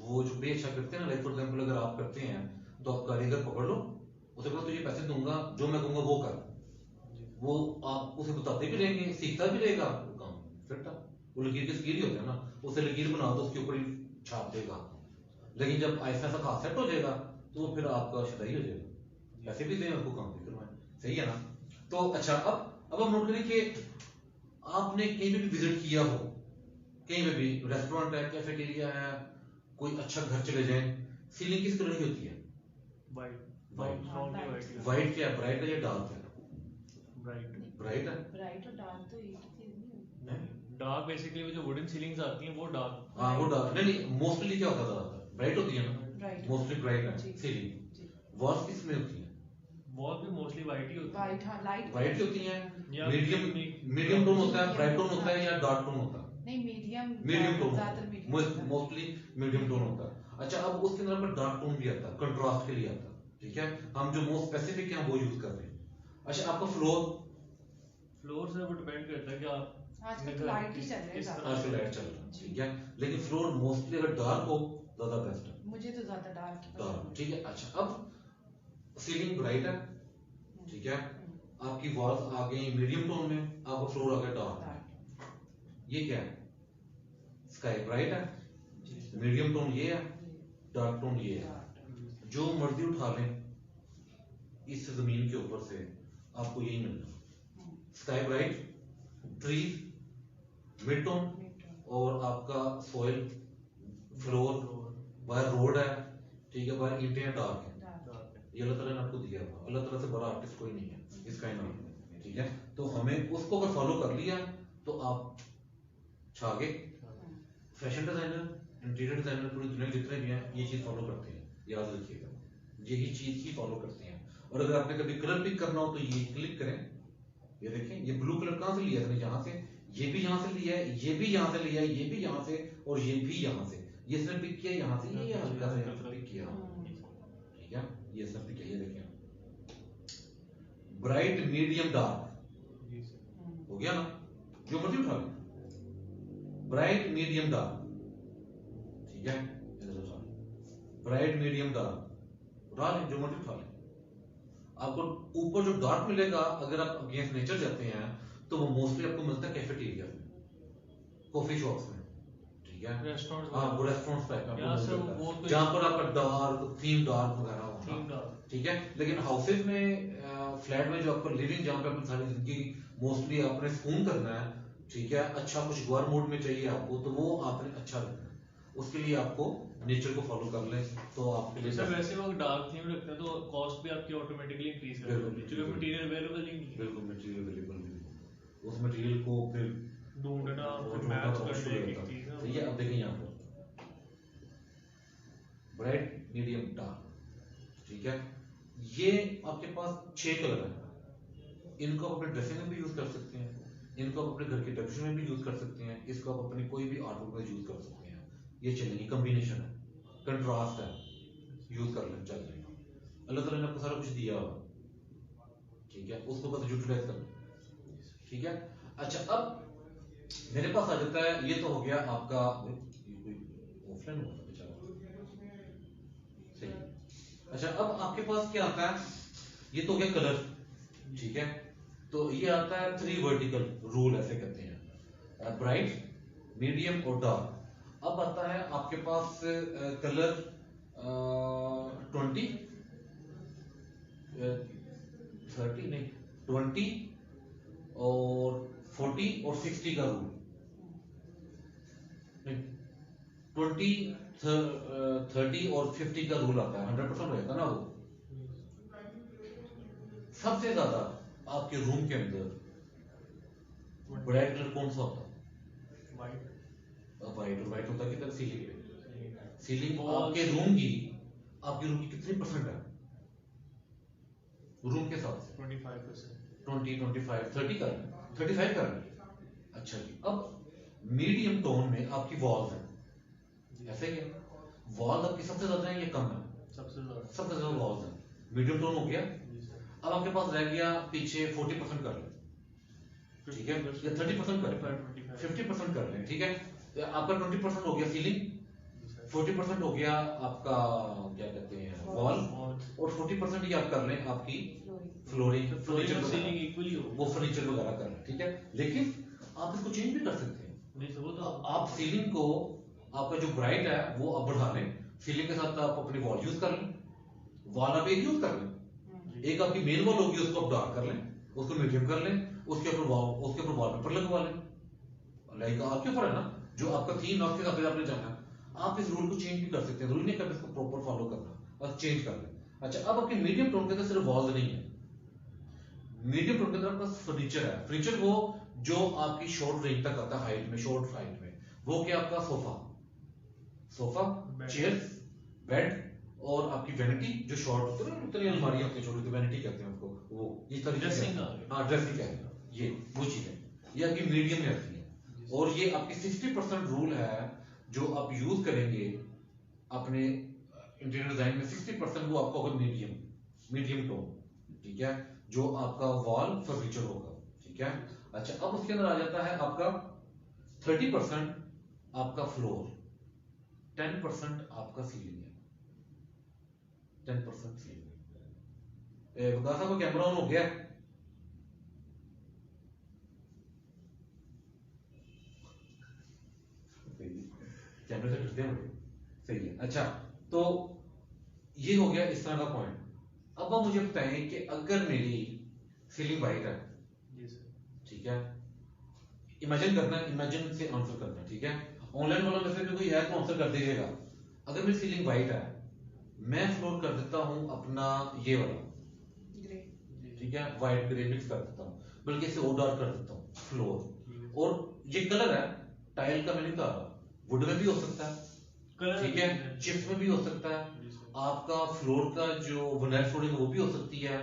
A: वो जो पे अच्छा करते हैं ना, लाइक फॉर एग्जांपल अगर आप करते हैं तो आप कारीगर पकड़ लो, उसे बोलो तुझे पैसे दूंगा, जो मैं कहूंगा वो कर, वो आप उसे बताते भी रहेंगे, सीखता भी रहेगा काम, फिट है। वो लकीर के स्किल ही होते हैं ना, उसे लकीर बना दो, उसके ऊपर ही छाप देगा, लेकिन जब ऐसा ऐसा हाथ सेट हो जाएगा तो वो फिर आपका शुदाई हो जाएगा, पैसे भी दें आपको, काम भी करवाएं, सही है ना। तो अच्छा, अब हम नोट करें कि आपने कहीं पे भी विजिट किया हो, कहीं पे भी रेस्टोरेंट है, कैफेटेरिया है, कोई अच्छा घर चले जाएं, सीलिंग किस कलर की होती है?
B: White
A: White.
B: वाइट
A: व्हाइट क्या है, ब्राइट है या डार्क है?
B: ब्राइट
A: ब्राइट है।
C: ब्राइट और डार्क तो एक ही चीज नहीं होती।
B: डार्क बेसिकली वो जो वुडन सीलिंग्स आती हैं वो डार्क।
A: हाँ वो डार्क, नहीं मोस्टली क्या होता था, ब्राइट होती है ना,
C: Bright.
A: मोस्टली ब्राइट है
C: जी।
A: सीलिंग।
C: जी।
A: वॉल्स किस में होती है?
B: वॉल भी मोस्टली वाइट ही होती है।
C: वाइट, हाँ लाइट
A: व्हाइट होती है,
B: या
A: मीडियम टोन होता है, ब्राइट टोन होता है या डार्क टोन होता है?
C: नहीं,
A: मीडियम टोन,
C: ज्यादातर मीडियम
A: मोस्टली मीडियम टोन होता है। अच्छा, अब उसके अंदर पर डार्क टोन भी आता है, कंट्रास्ट के लिए आता है, ठीक है। हम जो मोस्ट स्पेसिफिक है वो यूज कर रहे हैं। अच्छा, आपका
B: फ्लोर से वो डिपेंड करता है कि आप
C: आजकल तो लाइट ही चल रहा है
B: किस
C: ज्यादा।
B: तरह
A: आजकल लाइट चल रहा है, ठीक है, लेकिन फ्लोर मोस्टली अगर डार्क हो ज्यादा बेस्ट है,
C: मुझे तो ज्यादा डार्क ही
A: डार्क,
C: पसंद
A: ठीक है। अच्छा, अब सीलिंग ब्राइट है, ठीक है, आपकी वॉल्स आ गई मीडियम टोन में, आपका फ्लोर आ गया डार्क। ये क्या है? स्काई ब्राइट है, मीडियम टोन ये है, डार्क टोन ये है। जो मर्जी उठा लें इस जमीन के ऊपर से आपको यही मिलना, sky bright, trees, mid tone, और आपका सॉइल, फ्लोर, बाहर रोड है, ठीक है, बाहर ईंटें डार्क है। ये अल्लाह ताला ने आपको दिया हुआ, अल्लाह ताला से बड़ा आर्टिस्ट कोई नहीं है इसका नाम, ठीक है। तो हमें उसको अगर फॉलो कर लिया तो आप छा गए। फैशन डिजाइनर, इंटीरियर डिजाइनर, पूरी दुनिया के जितने भी हैं ये चीज फॉलो करते हैं, याद रखिएगा, यही चीज ही फॉलो करते हैं। और अगर आपने कभी कलर पिक करना हो तो ये क्लिक करें, ये देखें, ये ब्लू कलर कहां से लिया है, यहाँ से, ये भी यहाँ से लिया है, ये भी यहाँ से लिया है, ये भी यहाँ से, और ये भी यहाँ से, ये इसने पिक किया यहाँ से, ये हल्का सा यहाँ से पिक किया, ठीक है, ये सब पिक किया। ये देखें, ब्राइट, मीडियम, डार्क, हो गया ना, जो मर्जी उठा लें, ब्राइट, मीडियम, डार्क, ठीक है, ब्राइट, मीडियम, डार्क उठा लें, जो मर्जी उठा लें। आपको ऊपर जो डार्क मिलेगा अगर आप अगेंस्ट नेचर जाते हैं तो वो मोस्टली आपको मिलता है कैफेटेरिया में, कॉफी शॉप्स में, ठीक है,
B: रेस्टोरेंट्स
A: हाँ वो रेस्टोरेंट्स टाइप
B: यहाँ से वो तो
A: जहाँ पर आपका डार्क थीम डार्क वगैरह हो,
B: थीम डार्क,
A: ठीक है। लेकिन हाउसेज में फ्लैट में जो आपका लिविंग जहाँ पे अपनी सारी जिंदगी मोस्टली आपने सुकून करना है, ठीक है, अच्छा कुछ गुआर मूड में चाहिए आपको, तो वो आपने अच्छा रखना है, उसके लिए आपको नेचर को फॉलो कर लें तो आपके लिए
B: सर वैसे वो डार्क थीम रखते हैं तो कॉस्ट भी आपकी ऑटोमेटिकली इंक्रीज कर
A: बिल्कुल,
B: देती है क्योंकि मटेरियल अवेलेबल ही नहीं है,
A: बिल्कुल मटेरियल अवेलेबल नहीं है। उस मटेरियल को फिर
B: ढूंढना फिर
A: ढूंढना
B: मैच
A: तो मुश्किल
B: करना एक
A: होता है।
B: चीज ना।
A: तो ये अब देखें यहाँ पर ब्राइट मीडियम डार्क, ठीक है, ये आपके पास 6 कलर है, इनको आप अपने ड्रेसिंग में भी यूज कर सकते हैं, इनको आप अपने घर के डेकोरेशन में भी यूज कर सकते हैं, इसको आप अपनी कोई भी आर्टवर्क में यूज कर सकते हैं, ये चलेगी, कॉम्बिनेशन है, कंट्रास्ट है, यूज कर लें चल जाएगा। अल्लाह ताला ने आपको सारा कुछ दिया हुआ, ठीक है, उसको बस यूटिलाइज कर लें, ठीक है। अच्छा अब मेरे पास आ जाता है, ये तो हो गया आपका ऑफलाइन होगा बेचारा, सही। अच्छा अब आपके पास क्या आता है, ये तो हो गया कलर, ठीक है, तो ये आता है 3 वर्टिकल रूल ऐसे कहते हैं, ब्राइट मीडियम और डार्क। अब आता है आपके पास कलर 20 30 नहीं 20 और 40 और 60 का रूल, नहीं 20 30 और 50 का रूल आता है, 100% रहेगा ना वो। सबसे ज्यादा आपके रूम के अंदर ब्राइट कलर कौन सा होता है?
B: वाइट,
A: व्हाइट, और व्हाइट होता है किधर? सीलिंग पे। Ceiling
B: Walls.
A: आपके रूम की कितनी परसेंट है रूम के हिसाब से?
B: 25%,
A: 20 25 30 कर 35 कर। अच्छा जी, अब मीडियम टोन में आपकी वॉल्स है, ऐसे क्या वॉल आपकी सबसे ज्यादा है या कम है?
B: सबसे ज्यादा,
A: सबसे ज्यादा वॉल्स है, मीडियम टोन हो गया।
B: जी सर।
A: अब आपके पास रह गया पीछे 40% कर लें, ठीक है, या 30% कर लें, 50% कर लें, ठीक है। तो आपका 20% हो गया सीलिंग, 40% हो गया आपका क्या कहते हैं वॉल, और 40% ही आप कर लें आपकी फ्लोरिंग, फर्नीचर
B: सीलिंग इक्वली हो,
A: वो फर्नीचर वगैरह कर लें, ठीक है। लेकिन आप इसको चेंज भी कर सकते हैं,
B: नहीं सर वो तो
A: आप सीलिंग को आपका जो ब्राइट है वो आप बढ़ा लें, सीलिंग के साथ आप अपनी वॉल यूज कर लें, वॉल आप एक यूज कर लें, एक आपकी मेन वॉल होगी उसको आप डार्क कर लें, उसको मीडियम कर लें, उसके ऊपर वॉलपेपर लगवा लें, लाइक आपके ऊपर है ना, जो आपका थीम आपके साथ आपने जाना है, आप इस रूल को चेंज भी कर सकते हैं, रूल नहीं करना, इसको प्रॉपर फॉलो करना, बस चेंज कर लें। अच्छा अब आपके मीडियम टोन के अंदर सिर्फ वॉल्स नहीं है, मीडियम टोन के अंदर आपका फर्नीचर है, फर्नीचर वो जो आपकी शॉर्ट रेंज तक आता है, हाइट में, शॉर्ट हाइट में, वो क्या आपका सोफा चेयर्स, बेड, और आपकी वैनिटी जो शॉर्ट होती है ना, उतनी अलमारी होती है छोटी, वैनिटी कहते हैं उसको, वो इस तरह
B: ड्रेसिंग,
A: हाँ ड्रेसिंग कहते हैं, ये वो चीज है, ये आपकी मीडियम में आती है। और ये आपकी 60% रूल है जो आप यूज करेंगे अपने इंटीरियर डिजाइन में, 60% वो आपका होगा मीडियम टोन, ठीक है, जो आपका वॉल फर्नीचर होगा, ठीक है। अच्छा अब उसके अंदर आ जाता है आपका 30% आपका फ्लोर, 10% आपका सीलिंग है, 10% सीलिंग। बता साहब कैमरा ऑन हो गया? कैमरे से खींचते हैं बड़े, सही है। अच्छा तो ये हो गया इस तरह का पॉइंट। अब आप मुझे बताएं कि अगर मेरी सीलिंग वाइट है,
B: जी सर,
A: ठीक है, इमेजिन करना, इमेजिन से आंसर करना, ठीक है, ऑनलाइन वालों में से भी कोई है तो आंसर कर दीजिएगा। अगर मेरी सीलिंग वाइट है, मैं फ्लोर कर देता हूं अपना ये वाला
C: ग्रे,
A: ठीक है, व्हाइट ग्रे मिक्स कर देता हूँ, बल्कि इसे और डार्क कर देता हूँ फ्लोर, और ये कलर है टाइल का, मैंने कहा वुड में भी हो सकता है, ठीक है, चिप्स में भी हो सकता है, आपका फ्लोर का जो वनाइल फ्लोरिंग है वो भी हो सकती है,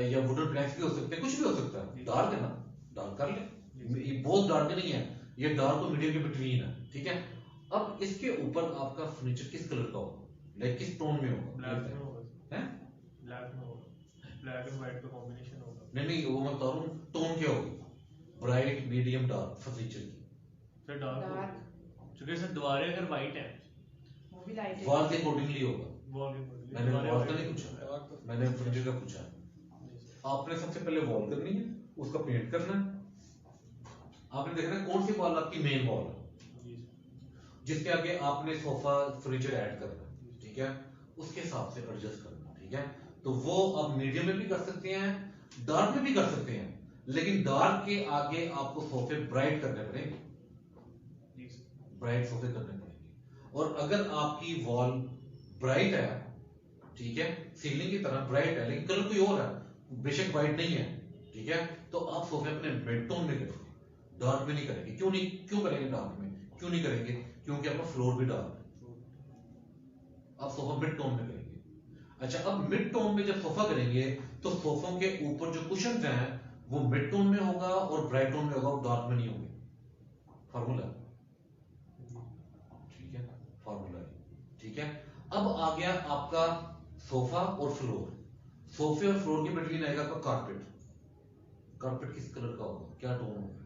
A: या वुडन प्लैंक्स भी हो सकते हैं, कुछ भी हो सकता है। डार्क है ना, डार्क कर ले, ये बहुत डार्क नहीं है, ये डार्क और मीडियम के बिटवीन है, ठीक है। अब इसके ऊपर आपका फर्नीचर किस कलर का होगा, लाइक किस टोन में होगा?
B: ब्लैक में होगा,
A: हैं?
B: ब्लैक में होगा, ब्लैक एंड व्हाइट का कॉम्बिनेशन होगा।
A: नहीं वो मैं बता रहा हूँ टोन क्या होगी, ब्राइट मीडियम डार्क फर्नीचर की।
B: सर डार्क,
C: डार्क,
B: क्योंकि सर दीवारें अगर व्हाइट है,
C: वो भी लाइट है,
A: वॉल के अकॉर्डिंगली होगा,
B: वॉल
A: मैंने वॉल का नहीं पूछा, मैंने फर्नीचर का पूछा। आपने सबसे पहले वॉल करनी है, उसका पेंट करना है, आपने देखा ना कौन सी वॉल आपकी मेन वॉल है,
B: जी
A: जिसके आगे आपने सोफा फर्नीचर ऐड करना है, ठीक है, उसके हिसाब से एडजस्ट करना, ठीक है। तो वो आप मीडियम में भी कर सकते हैं, डार्क में भी कर सकते हैं, लेकिन डार्क के आगे आपको सोफे ब्राइट करने पड़ेंगे,
B: जी
A: ब्राइट सोफे करने पड़ेंगे। और अगर आपकी वॉल ब्राइट है, ठीक है, सीलिंग की तरह ब्राइट है, लेकिन कलर कोई और है, बेशक व्हाइट नहीं है, ठीक है, तो आप सोफे अपने मिड टोन में करेंगे, डार्क में नहीं करेंगे। क्यों नहीं, क्यों करेंगे डार्क में, क्यों नहीं करेंगे, क्योंकि आपका फ्लोर भी डार्क है, आप सोफा मिड टोन में करेंगे। अच्छा, अब मिड टोन में जब सोफा करेंगे तो सोफों के ऊपर जो कुशन हैं वो मिड टोन में होगा और ब्राइट टोन में होगा, वो डार्क में नहीं होंगे। फार्मूला, ठीक है, फार्मूला, ठीक है। अब आ गया आपका सोफा और फ्लोर। सोफे और फ्लोर के बिटवीन आएगा आपका कारपेट। कारपेट किस कलर का होगा, क्या टोन होगा,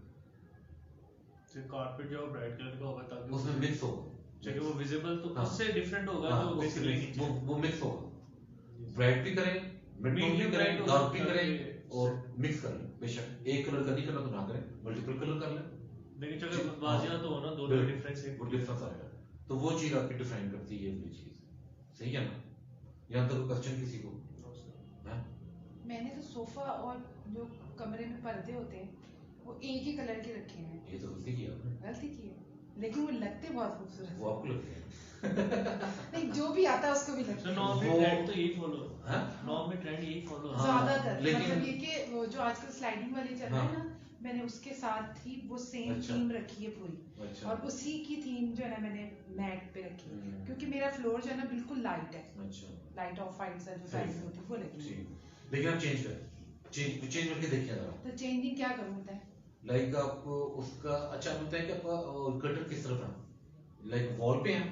B: तो कारपेट जो ब्राइट कलर का होगा ताकि
A: उसमें मिक्स होगा,
B: क्योंकि वो विजिबल तो
A: हाँ।
B: उससे डिफरेंट होगा
A: हाँ,
B: जो
A: उससे
B: बेसिकली
A: mix-
B: नीचे
A: वो मिक्स होगा, ब्राइट भी करें, मिड टोन भी
B: Medium
A: करें,
B: bright हो
A: डार्क भी
B: सकता
A: करें
B: है।
A: और मिक्स करें। बेशक एक कलर का नहीं करना तो ना करें, मल्टीपल कलर कर लें,
B: लेकिन अगर वाजिया तो हो ना दोनों
A: बिल्कुल,
B: डिफरेंस है।
A: वो डिफरेंस आएगा, तो वो चीज आपकी डिफाइन करती है ये चीज, सही है ना। यहाँ तक क्वेश्चन किसी को है?
C: मैंने तो सोफा और जो कमरे में पर्दे होते हैं वो एक ही कलर के रखे हैं।
A: ये तो गलती की आपने,
C: गलती की है, लेकिन वो लगते बहुत खूबसूरत
A: वो आपको लगते हैं।
C: नहीं, जो भी आता है उसको भी लगता
B: तो
C: है
B: नॉर्म में
A: वो-
B: ट्रेंड तो यही फॉलो
A: हाँ?
B: नॉर्म में ट्रेंड यही फॉलो
A: हाँ,
C: ज्यादातर।
A: लेकिन-
C: मतलब ये कि वो जो आजकल स्लाइडिंग वाली चल रहा है
A: हाँ।
C: ना, मैंने उसके साथ ही वो सेम
A: अच्छा।
C: थीम रखी है पूरी,
A: अच्छा,
C: और उसी की थीम जो है ना मैंने मैट पे रखी है,
A: हम्म।
C: क्योंकि मेरा फ्लोर जो है ना बिल्कुल लाइट है,
A: अच्छा,
C: लाइट ऑफ वाइट सा जो
A: सही
C: साइड
A: है।
C: होती है वो लगी है।
A: ठीक। लेकिन आप चेंज करें, चेंज करके देखिए जरा,
C: तो चेंजिंग क्या करूँ होता है?
A: लाइक आपको उसका अच्छा बोलते हैं कि आपका कर्टन किस तरफ है, लाइक वॉल पे है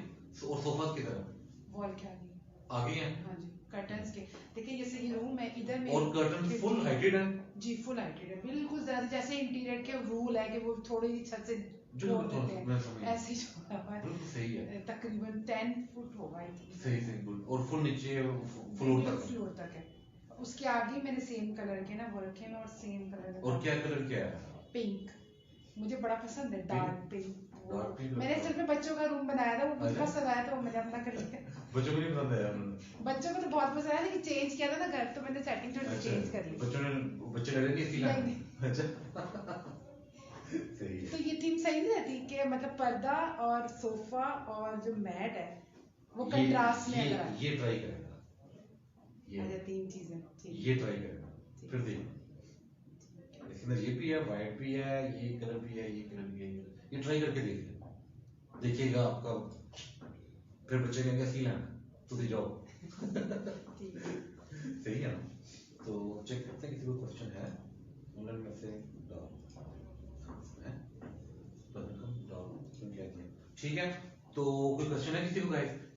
A: और सोफा की तरफ
C: वॉल के आगे।
A: आगे है,
C: हाँ जी, कर्टन्स के। देखिए जैसे ये रूम है, इधर में
A: और कर्टन फुल हाइटेड है,
C: जी फुल हाइटेड है, बिल्कुल जैसे इंटीरियर के रूल है कि वो थोड़ी सी छत से
A: जो
C: जोड़ देते हैं,
A: मैं समझ गया।
C: ऐसे ही छोड़ा हुआ है।
A: बिल्कुल सही है,
C: तकरीबन 10 फुट होगा आई थिंक।
A: सही सही बिल्कुल, और फुल नीचे फ्लोर तक है।
C: फ्लोर तक है। उसके आगे मैंने सेम कलर के ना वो रखे हैं, और सेम कलर
A: और क्या कलर क्या है,
C: पिंक, मुझे बड़ा पसंद है डार्क पिंक।
A: Dark pink
C: मैंने
A: अच्छा।
C: सिर्फ में बच्चों का रूम बनाया था, वो मुझे
A: अच्छा।
C: पसंद आया तो वो मैंने अपना कर लिया।
A: बच्चों को नहीं पसंद आया उन्होंने?
C: बच्चों को तो बहुत पसंद आया, लेकिन चेंज किया था ना घर, तो मैंने सेटिंग थोड़ी सी चेंज कर ली।
A: बच्चे डरे नहीं इसलिए?
C: नहीं,
A: अच्छा सही है।
C: तो ये थीम सही नहीं रहती कि मतलब पर्दा और सोफा और जो मैट है वो कंट्रास्ट में अगर आए।
A: ये ट्राई करेगा,
C: अच्छा, तीन चीजें ठीक
A: ये ट्राई करेगा, फिर देखो इसके अंदर ये भी है, व्हाइट भी है, ये कलर भी है, ये कलर भी है, ये ट्राई करके देखिएगा आपका, फिर बच्चे कहेंगे असली लेना तो जाओ।
C: ठीक है।
A: सही है ना। तो चेक करते हैं किसी को क्वेश्चन है ऑनलाइन में से ठीक है, तो कोई क्वेश्चन है किसी को गाइस?